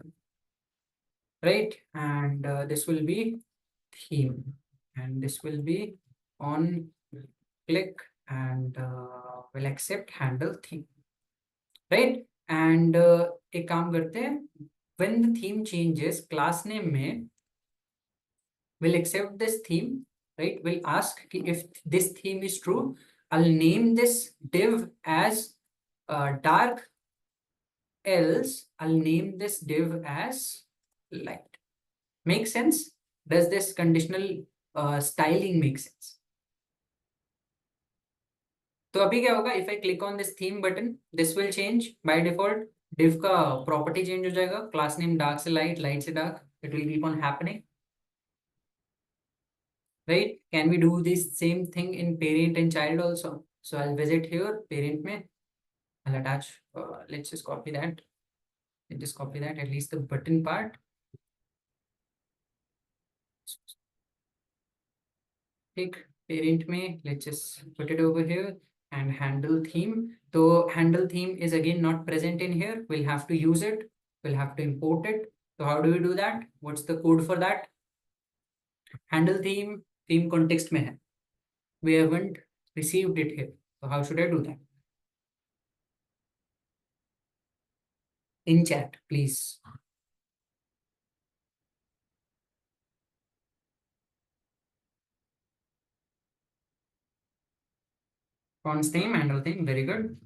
right? And this will be theme, and this will be on click, and will accept handle theme, right? And एक काम करते हैं, when the theme changes, class name में will accept this theme, right? Will ask कि if this theme is true, I'll name this div as dark, else I'll name this div as light. Make sense? Does this conditional styling make sense? तो अभी क्या होगा, if I click on this theme button, this will change by default. div का property change हो जाएगा, class name dark से light, light से dark. It will keep on happening, right? Can we do this same thing in parent and child also? So I will visit here parent में, I'll attach, let's just copy that. Let's just copy that, at least the button part. ठीक, parent में let's just put it over here, and handle theme. So handle theme is again not present in here. We'll have to use it. We'll have to import it. So how do we do that? What's the code for that? Handle theme context में है. We haven't received it here. So how should I do that? In chat, please. Fonts theme, handle theme, very good.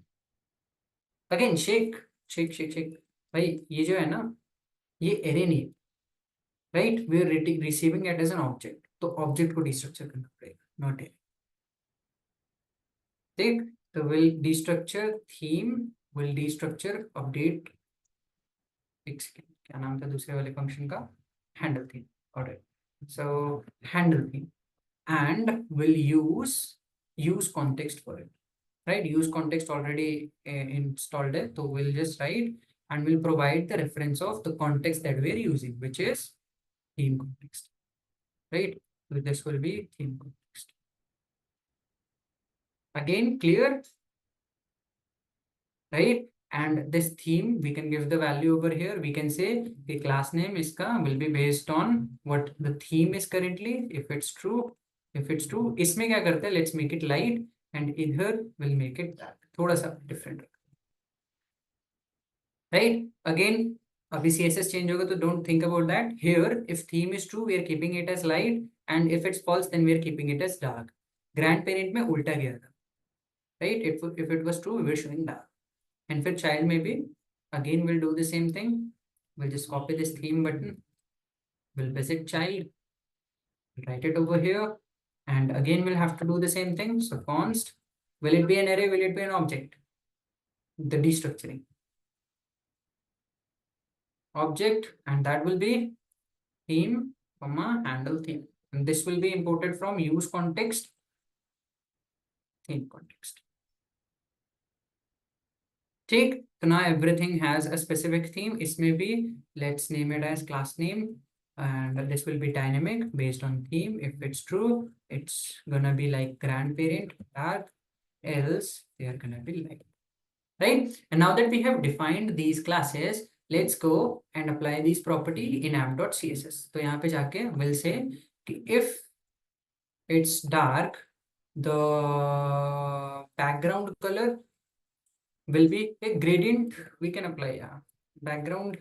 Again, shake. भाई ये जो है ना, ये array नहीं है, right? We are receiving it as an object. तो object को destructure करना पड़ेगा, not array. ठीक, तो will destructure theme, will destructure update. एक सेकेंड, क्या नाम था दूसरे वाले फंक्शन का? Handle theme. Alright. So handle theme, and will use context for it. Right, use context already installed it, so we'll just write and we'll provide the reference of the context that we're using, which is theme context, right? So this will be theme context. Again, clear, right? And this theme, we can give the value over here. We can say the class name iska will be based on what the theme is currently. If it's true, इसमें क्या करते हैं? Let's make it light, and in here we'll make it थोड़ा सा different, right? Again, अभी CSS change होगा, तो don't think about that. Here, if theme is true, we are keeping it as light, and if it's false, then we are keeping it as dark. Grandparent में उल्टा गया था, right? If it was true, we were showing dark. And for child maybe, again we'll do the same thing. We'll just copy this theme button. We'll visit child, write it over here, and again we'll have to do the same thing. So const, will it be an array? Will it be an object? The destructuring object, and that will be theme, comma handle theme, and this will be imported from use context, theme context. ठीक, तो now everything has a specific theme. इसमें भी let's name it as class name, and this will be dynamic based on theme. If it's true, it's gonna be like grandparent dark, else they are gonna be light, right? And now that we have defined these classes, let's go and apply these property in app.css. तो यहाँ पे जाके we'll say कि if it's dark, the background color will be a gradient we can apply. Yeah, background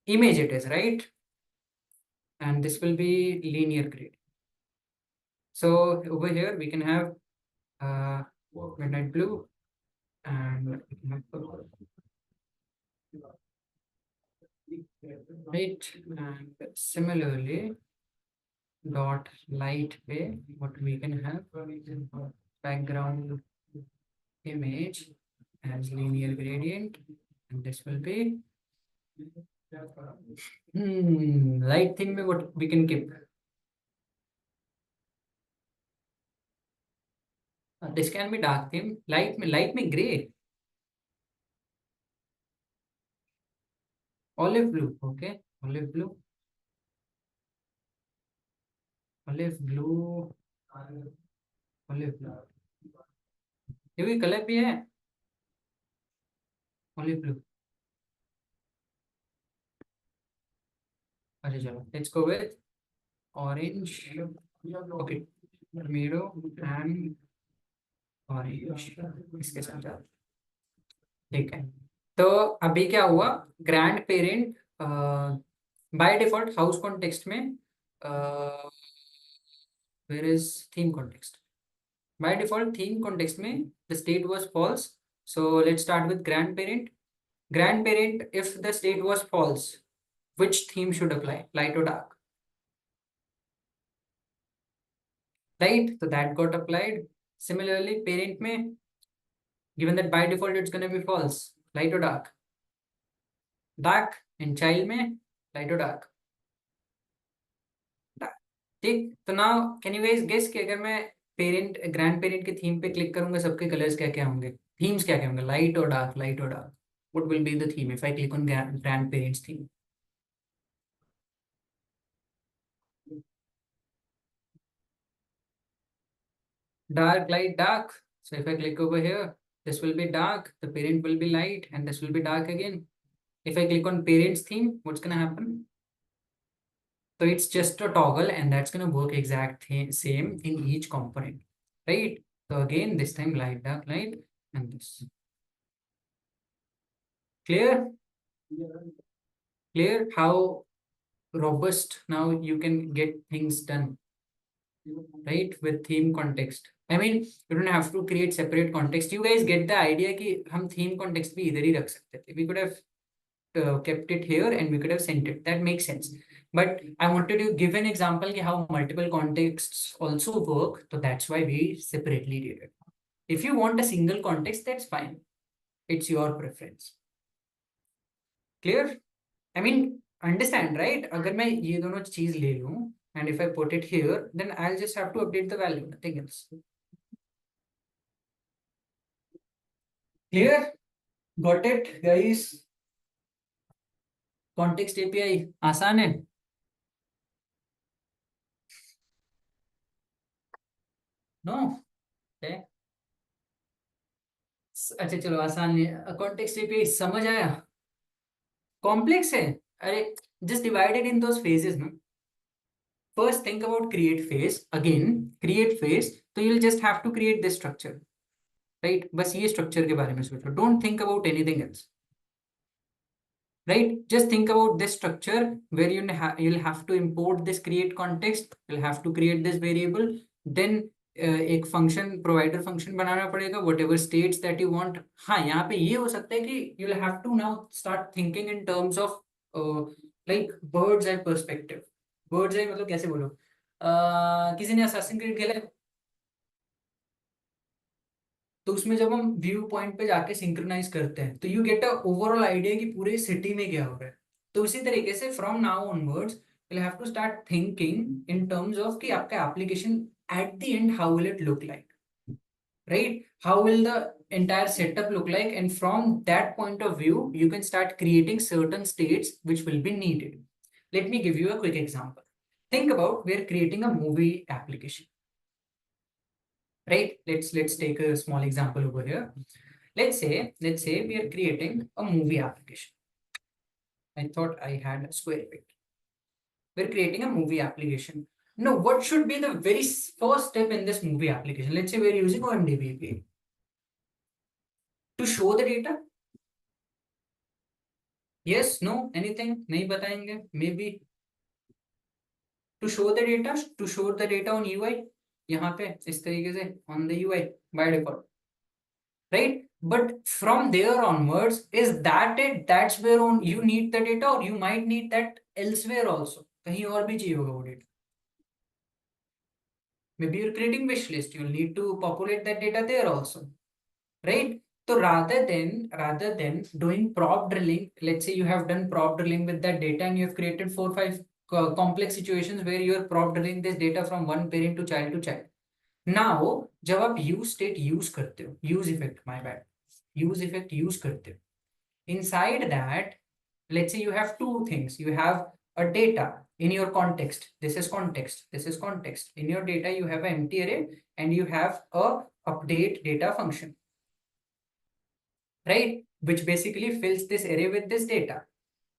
image it is, right? And this will be linear gradient. So over here we can have midnight blue, and we can have purple, right? And similarly dot light way, what we can have background image as linear gradient, and this will be light thing में what we can keep. This can be dark theme. Light में gray, olive blue. Okay, olive blue, olive blue, olive blue. ये भी colour भी है, olive blue. अच्छा चलो, let's go with orange. Okay, tomato and orange. इसके साथ जाओ। ठीक है, तो अभी क्या हुआ, grand parent by default house context में where is theme context, by default theme context में the state was false. So let's start with grand parent. Grand parent, if the state was false, which theme should apply, light or dark? Right, so that got applied. Similarly parent में, given that by default it's going to be false, light or dark? Dark. And child में light or dark? Dark. ठीक, तो now can you guys guess कि अगर मैं parent grand parent के theme पे click करूंगा सबके कलर्स क्या क्या होंगे, थीम्स क्या क्या होंगे, लाइट और डार्क, लाइट और dark? what will be the theme if I click on grandparents theme? Dark, light, dark. So if I click over here, this will be dark, the parent will be light, and this will be dark again. If I click on parents theme, what's gonna happen? So it's just a toggle, and that's gonna work exact same in each component, right? So again, this time light, dark, light, and this. Clear? Clear how robust now you can get things done, right? With theme context. I mean, you don't have to create separate context. You guys get the idea कि हम theme context भी इधर ही रख सकते थे. We could have kept it here and we could have sent it. That makes sense. But I wanted to give an example कि how multiple contexts also work. So that's why we separately did it. If you want a single context, that's fine. It's your preference. Clear? I mean, understand, right? अगर मैं ये दोनों चीज ले लूं and if I put it here, then I'll just have to update the value, nothing else. Clear? Got it, guys? Context API आसान है? No? Okay. अच्छा चलो, आसान है. कॉन्टेक्स्ट एपीआई समझ आया? कॉम्प्लेक्स है? अरे just divide it in those phases ना. First think about create phase. Again create phase, तो you'll just have to create this structure, right? बस ये structure के बारे में सोचो. Don't think about anything else, right? Just think about this structure where you'll have to import this create context, you'll have to create this variable, then एक function provider function बनाना पड़ेगा, whatever states that you want. हाँ, यहाँ पे ये हो सकता है कि you will have to now start thinking in terms of like bird's eye perspective. Bird's eye मतलब कैसे बोलो, किसी ने असैसिन क्रीड खेला है तो उसमें जब हम व्यू पॉइंट पे जाके सिंक्रोनाइज करते हैं तो you get a overall idea कि पूरे सिटी में क्या हो रहा है. तो उसी तरीके से from now onwards you'll have to start thinking in terms of कि आपका application at the end how will it look like, right? How will the entire setup look like? And from that point of view, you can start creating certain states which will be needed. Let me give you a quick example. Think about we're creating a movie application, right? Let's take a small example over here. Let's say we are creating a movie application. I thought I had a square peg. We're creating a movie application. Now, what should be the very first step in this movie application? Let's say we're using OMDB API. To show the data? Yes, no, anything? नहीं बताएंगे? Maybe to show the data on UI. यहाँ पे इस तरीके से on the UI by default, right? But from there onwards, is that it? That's where on you need the data, or you might need that elsewhere also. कहीं और भी चाहिए होगा वो data. Maybe you're creating wish list. You'll need to populate that data there also, right? So rather than doing prop drilling, let's say you have done prop drilling with that data and you have created 4 or 5 complex situations where you are prop drilling this data from one parent to child. Now, जब आप use state use करते हो, use effect, my bad, use effect use करते हो, inside that, let's say you have two things. You have a data in your context. This is context. This is context. In your data, you have an empty array and you have a update data function, right? Which basically fills this array with this data,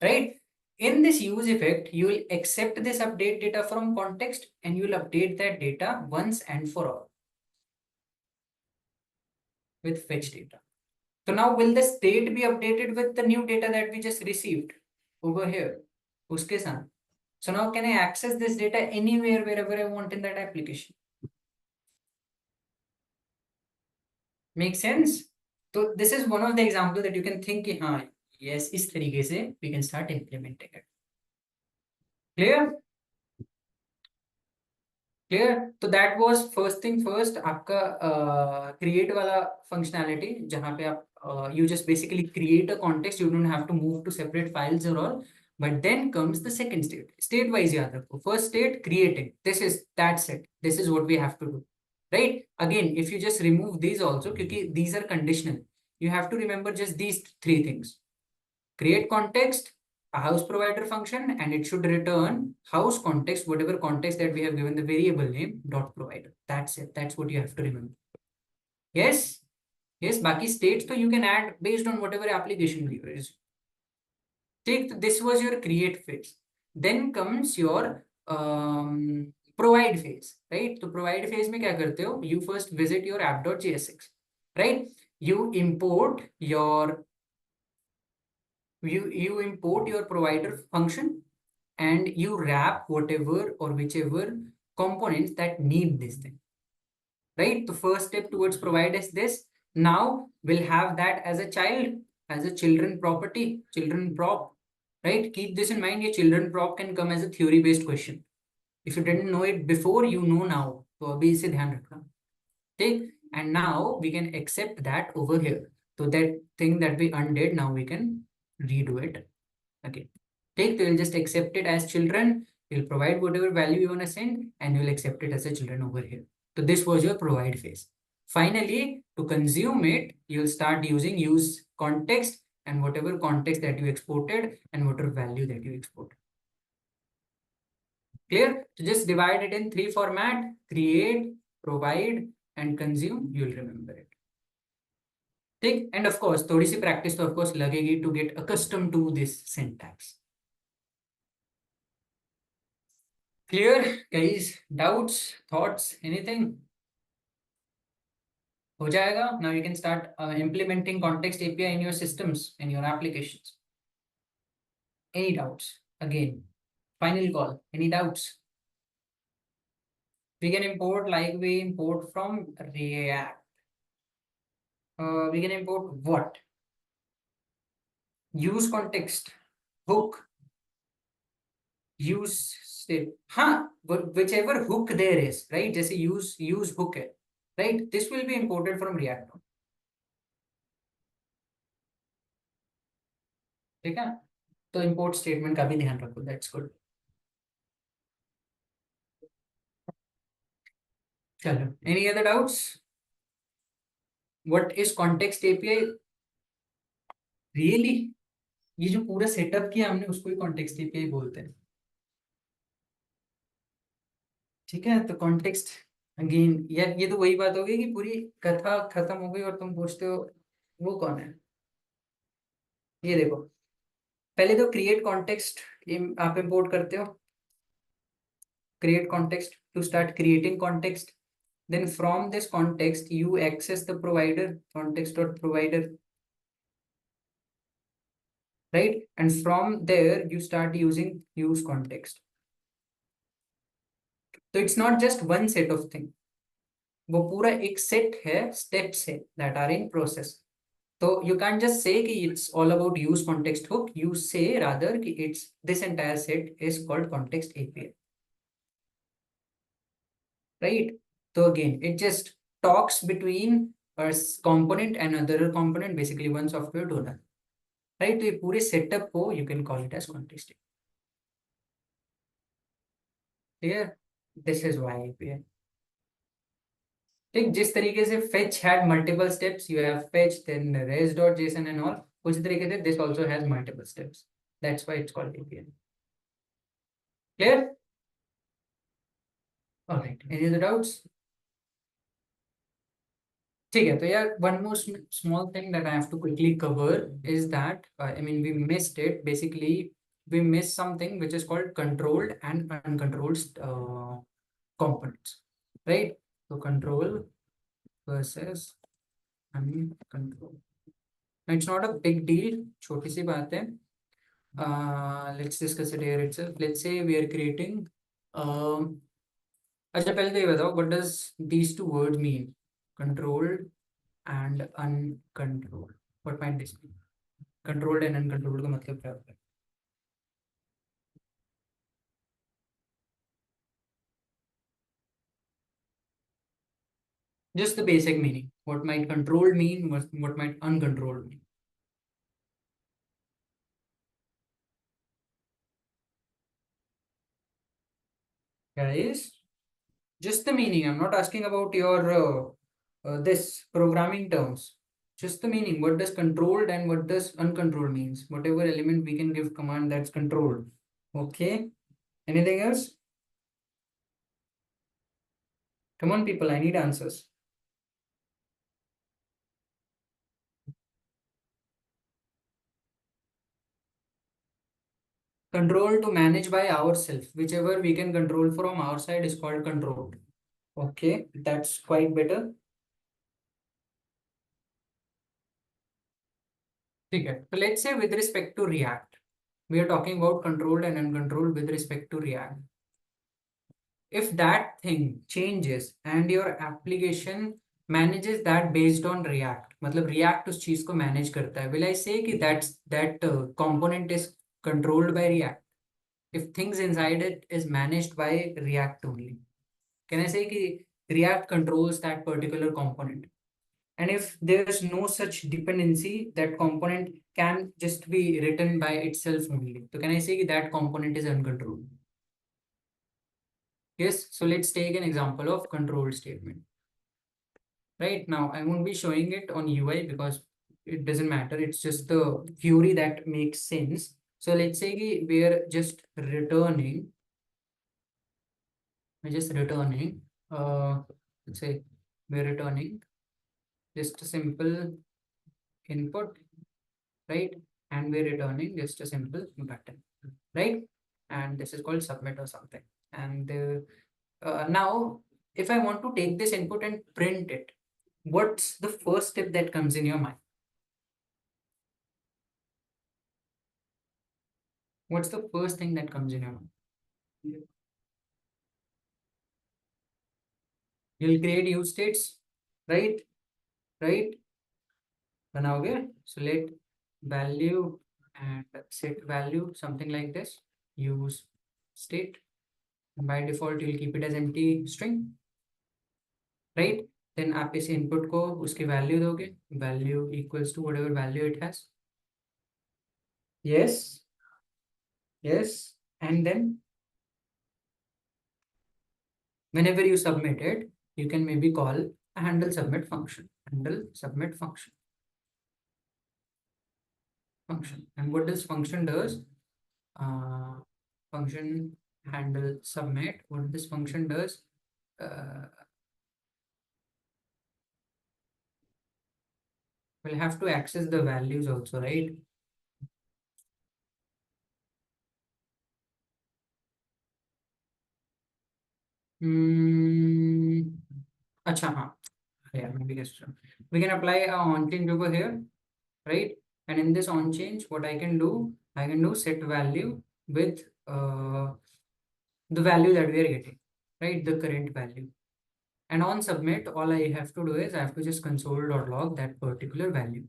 right? In this use effect, you will accept this update data from context and you will update that data once and for all with fetch data. So now will the state be updated with the new data that we just received over here? Uske साथ. So now can I access this data anywhere, wherever I want in that application? Make sense? So this is one of the examples that you can think, हाँ, yes, इस तरीके से we can start implementing it. Clear? Clear? So that was first thing first, आपका create वाला functionality जहाँ पे आप you just basically create a context. You don't have to move to separate files or all. But then comes the second state. State wise याद रखो. First state creating. That's it. This is what we have to do. Right? Again, if you just remove these also, because these are conditional, you have to remember just these three things. Create context, a house provider function, and it should return house context, whatever context that we have given the variable name dot provider. That's it. That's what you have to remember. Yes? Yes, baki states so you can add based on whatever application you use. Take this was your create phase. Then comes your provide phase, right? So provide phase में क्या करते हो? You first visit your app.jsx, right? You import your provider function and you wrap whatever or whichever components that need this thing, right? The first step towards provide is this. Now we'll have that as a child, as a children property, children prop, right? Keep this in mind. Your children prop can come as a theory based question. If you didn't know it before, you know now. So abhi ise dhyan rakhna. Okay? And now we can accept that over here. So that thing that we undid, now we can redo it again. Okay? So you'll just accept it as children. You'll provide whatever value you want to send and you'll accept it as a children over here. So this was your provide phase. Finally, to consume it, you'll start using use context and whatever context that you exported and whatever value that you exported. Clear? So just divide it in three format: create, provide, and consume. You'll remember it. ठीक? And of course, थोड़ी सी practice तो of course लगेगी to get accustomed to this syntax. Clear, guys? Doubts, thoughts, anything? हो जाएगा. Now you can start implementing context API in your systems, in your applications. Any doubts? Again, final call. Any doubts? We can import like we import from React. We can import what? Use context, hook, use state. हाँ, whichever hook there is, right? जैसे use hook है, right? This will be imported from React. ठीक है? तो import statement का भी ध्यान रखो. That's good. चलो. Any other doubts? what is context API? Really? ये जो पूरा सेटअप किया हमने उसको ही context API बोलते हैं. ठीक है, तो कॉन्टेक्स्ट अगेन यार ये तो वही बात हो गई कि पूरी कथा खत्म हो गई और तुम पूछते हो वो कौन है. ये देखो, पहले तो क्रिएट कॉन्टेक्स्ट आप इंपोर्ट करते हो. Create context to start creating context. Then from this context, you access the provider, context.provider, right? And from there, you start using use context. So it's not just one set of thing. वो पूरा एक set है, steps है that are in process. So you can't just say कि it's all about use context hook. You say rather कि it's this entire set is called context API, right? So again, it just talks between a component and another component, basically one software to another. Right. तो ये पूरे setup को you can call it as context. Clear? This is why API. ठीक, जिस तरीके से fetch had multiple steps, you have fetch then res.json and all, उसी तरीके से this also has multiple steps. That's why it's called API. Clear? All right. Any other doubts? ठीक है, तो यार one more small thing that I have to quickly cover is that I mean we missed it. Basically, we missed something which is called controlled and uncontrolled components, right? So control versus uncontrolled. Now it's not a big deal, छोटी सी बात है. Let's discuss it here itself. Let's say we are creating अच्छा पहले तो ये बताओ what does these two words mean, controlled and uncontrolled? What might this mean? Controlled and uncontrolled का मतलब क्या होता है? Just the basic meaning. What might controlled mean? What might uncontrolled mean? Guys, just the meaning. I'm not asking about your this programming terms. Just the meaning. What does controlled and what does uncontrolled means? Whatever element we can give command that's controlled. Okay. Anything else? Come on, people. I need answers. Control to manage by ourselves. Whichever we can control from our side is called controlled. Okay, that's quite better. Okay, so let's say with respect to React, we are talking about controlled and uncontrolled with respect to React. If that thing changes and your application manages that based on React, मतलब React उस चीज को manage करता है, will I say कि that component is controlled by React? If things inside it is managed by React only, can I say कि React controls that particular component? And if there's no such dependency, that component can just be written by itself only. So can I say that component is uncontrolled? Yes. So let's take an example of control statement. Right now, I won't be showing it on UI because it doesn't matter. It's just the theory that makes sense. So let's say we're just returning. Let's say we're returning just a simple input, right? And we're returning just a simple button, right? And this is called submit or something. And now if I want to take this input and print it, what's the first step that comes in your mind? What's the first thing that comes in your mind? You'll create use states, right? Right? बनाओगे. So let value and set value something like this, use state. By default you'll keep it as empty string, right? Then आप इस input को उसकी value दोगे, value equals to whatever value it has. Yes. Yes. And then whenever you submit it, you can maybe call a handle submit function. handle submit function. And what this function does, function handle submit, what this function does, we'll have to access the values also, right? Acha, हाँ. Yeah, maybe guess. We can apply a on change over here, right? And in this on change, what I can do set value with the value that we are getting, right? The current value. And on submit, all I have to do is I have to just console.log that particular value.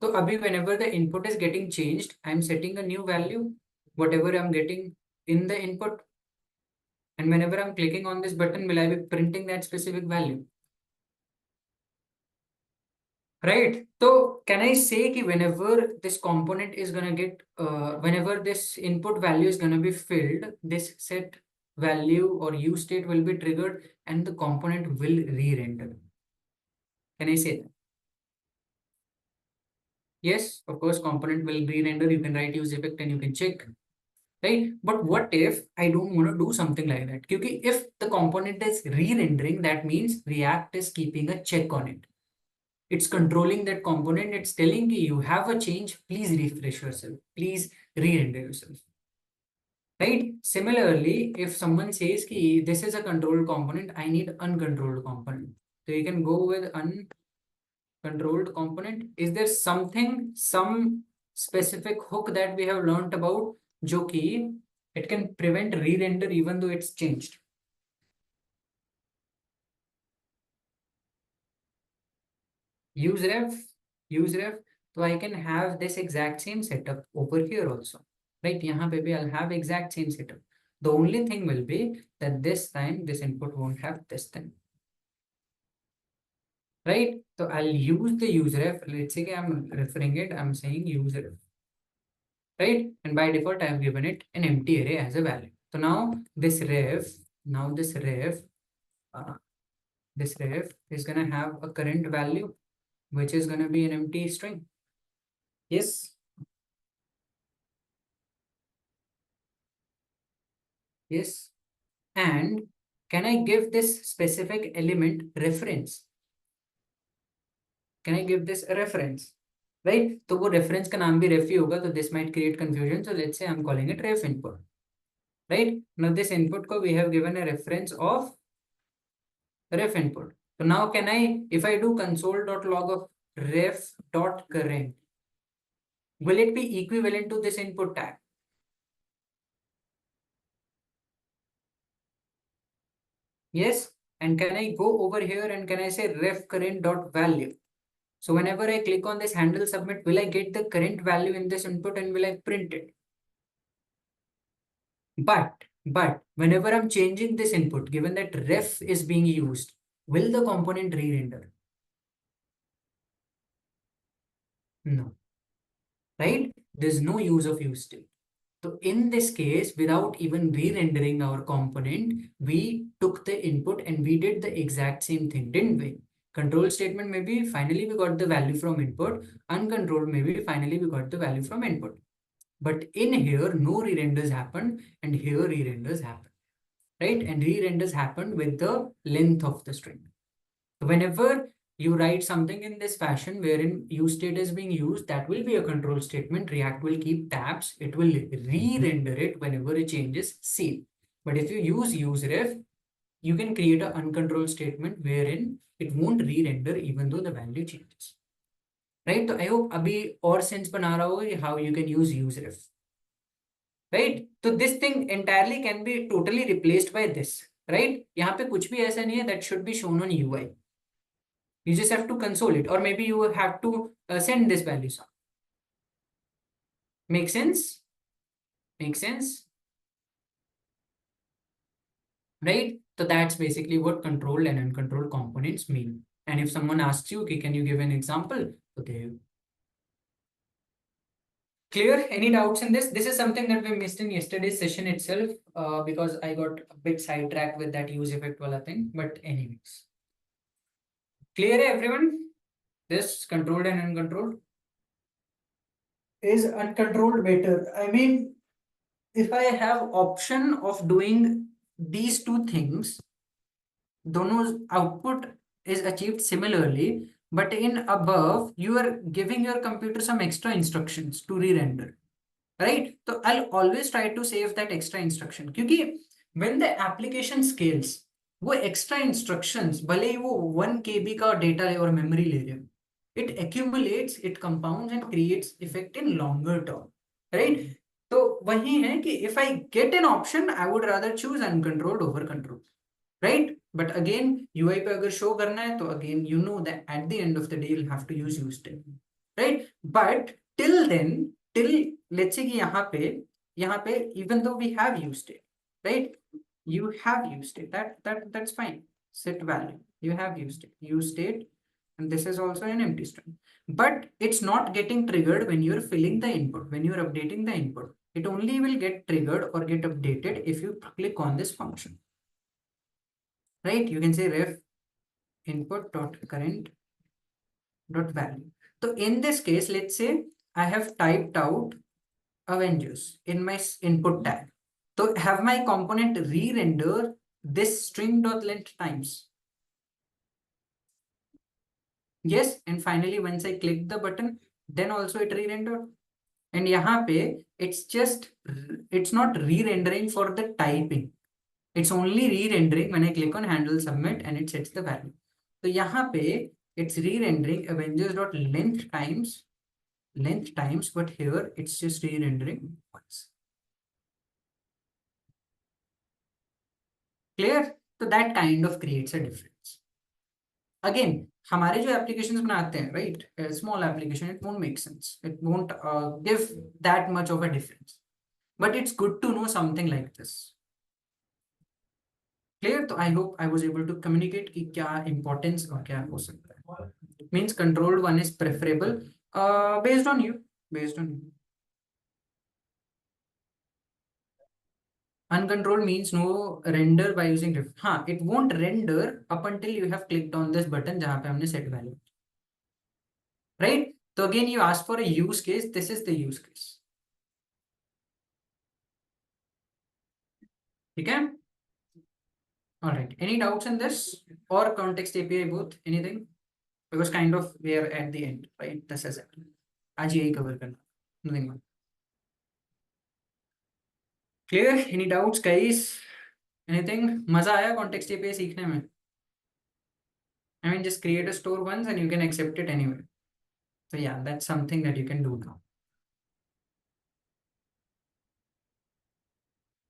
So abhi, whenever the input is getting changed, I'm setting a new value, whatever I'm getting in the input. And whenever I'm clicking on this button, will I be printing that specific value? Right. So can I say that whenever this component is gonna get, whenever this input value is gonna be filled, this set value or use state will be triggered and the component will re-render. Can I say that? Yes, of course, component will re-render. You can write use effect and you can check. Right. But what if I don't want to do something like that? Because if the component is re-rendering, that means React is keeping a check on it. It's controlling that component. It's telling you have a change. Please refresh yourself. Please re-render yourself. Right. Similarly, if someone says ki this is a controlled component, I need uncontrolled component. So you can go with uncontrolled component. Is there something, some specific hook that we have learned about, jo ki it can prevent re-render even though it's changed? Use ref. So I can have this exact same setup over here also, right? Yahan pe bhi I'll have exact same setup. The only thing will be that this time this input won't have this thing, right? So I'll use the use ref. Let's say I'm referring it, I'm saying use ref, right? And by default, I have given it an empty array as a value. So now this ref, uh, this ref is gonna have a current value, which is gonna be an empty string. Yes. Yes. And can I give this specific element reference? Can I give this a reference? Right? So वो reference का नाम भी ref ही होगा, so this might create confusion. So let's say I'm calling it ref input. Right? Now this input को we have given a reference of ref input. So now can I, if I do console.log of ref.current, will it be equivalent to this input tag? Yes. And can I go over here and can I say ref current.value? So whenever I click on this handle submit, will I get the current value in this input and will I print it? But whenever I'm changing this input, given that ref is being used, will the component re-render? No. Right? There's no use of use state. So in this case, without even re-rendering our component, we took the input and we did the exact same thing, didn't we? Control statement, maybe finally we got the value from input. Uncontrolled, maybe finally we got the value from input. But in here, no re-renders happened and here re-renders happened, right? And re-renders happened with the length of the string. Whenever you write something in this fashion wherein use state is being used, that will be a control statement. React will keep tabs. It will re-render it whenever a change is seen. But if you use useRef, you can create an uncontrolled statement wherein it won't re-render even though the value changes. Right? So I hope abhi और sense बना रहा होगा how you can use useRef. Right? So this thing entirely can be totally replaced by this. Right? यहाँ पे कुछ भी ऐसा नहीं है that should be shown on UI. You just have to console it, or maybe you have to send this value sum. Make sense? Make sense? Right? So that's basically what controlled and uncontrolled components mean. And if someone asks you, okay, can you give an example? Okay. Clear? Any doubts in this? This is something that we missed in yesterday's session itself because I got a bit sidetracked with that use effect wala thing. But anyways. Clear everyone? this controlled and uncontrolled? Is uncontrolled better? I mean, if I have option of doing these two things, dono's output is achieved similarly, but in above, you are giving your computer some extra instructions to re-render, right? So I'll always try to save that extra instruction, क्योंकि when the application scales, वो extra instructions भले ही वो 1 KB का data ले और memory ले रहे हो, it accumulates, it compounds and creates effect in longer term, right? तो वही है कि if I get an option, I would rather choose uncontrolled over controlled, right? But again, UI पे अगर show करना है तो again you know that at the end of the day you'll have to use UseState, right? But till then, till let's say कि यहाँ पे even though we have UseState, right? You have UseState, that's fine. Set value, you have UseState, and this is also an empty string. But it's not getting triggered when you're filling the input, when you're updating the input. It only will get triggered or get updated if you click on this function. Right? You can say ref input dot current dot value. So in this case, let's say I have typed out Avengers in my input tag. So have my component re-render this string dot length times. Yes, and finally once I click the button, then also it re-rendered. And यहाँ पे it's not re-rendering for the typing. It's only re-rendering when I click on handle submit and it sets the value. So यहाँ पे it's re-rendering Avengers.length times, but here it's just re-rendering once. Clear? So that kind of creates a difference. Again, हमारे जो applications बनाते हैं, right? A small application, it won't make sense. It won't give that much of a difference. But it's good to know something like this. Clear? So I hope I was able to communicate कि क्या importance और क्या हो सकता है. Means controlled one is preferable based on you. Uncontrolled means no render by using diff. हाँ, it won't render up until you have clicked on this button जहाँ पे हमने set value. Right? So again, you ask for a use case. This is the use case. Okay? All right. Any doubts in this or context API both? Anything? Because kind of we are at the end, right? This is it. आज यही cover करना. Nothing more. Clear? Any doubts, guys? Anything? मजा आया context API सीखने में? I mean, just create a store once and you can accept it anywhere. So yeah, that's something that you can do now.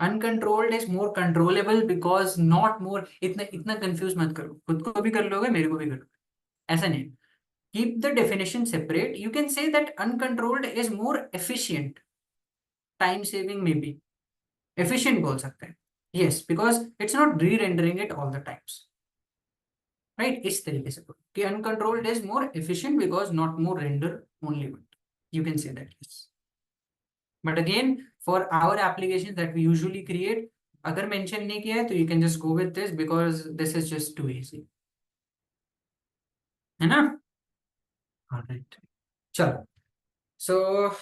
Uncontrolled is more controllable because not more. इतना confuse मत करो. खुद को भी कर लोगे, मेरे को भी कर लोगे. ऐसा नहीं. Keep the definition separate. You can say that uncontrolled is more efficient. Time saving maybe. Efficient बोल सकते हैं. Yes, because it's not re-rendering it all the times. Right? इस तरीके से बोलो कि uncontrolled is more efficient because not more render only one. You can say that, yes. But again, for our applications that we usually create, अगर mention नहीं किया है तो you can just go with this because this is just too easy. है ना? All right. चलो. So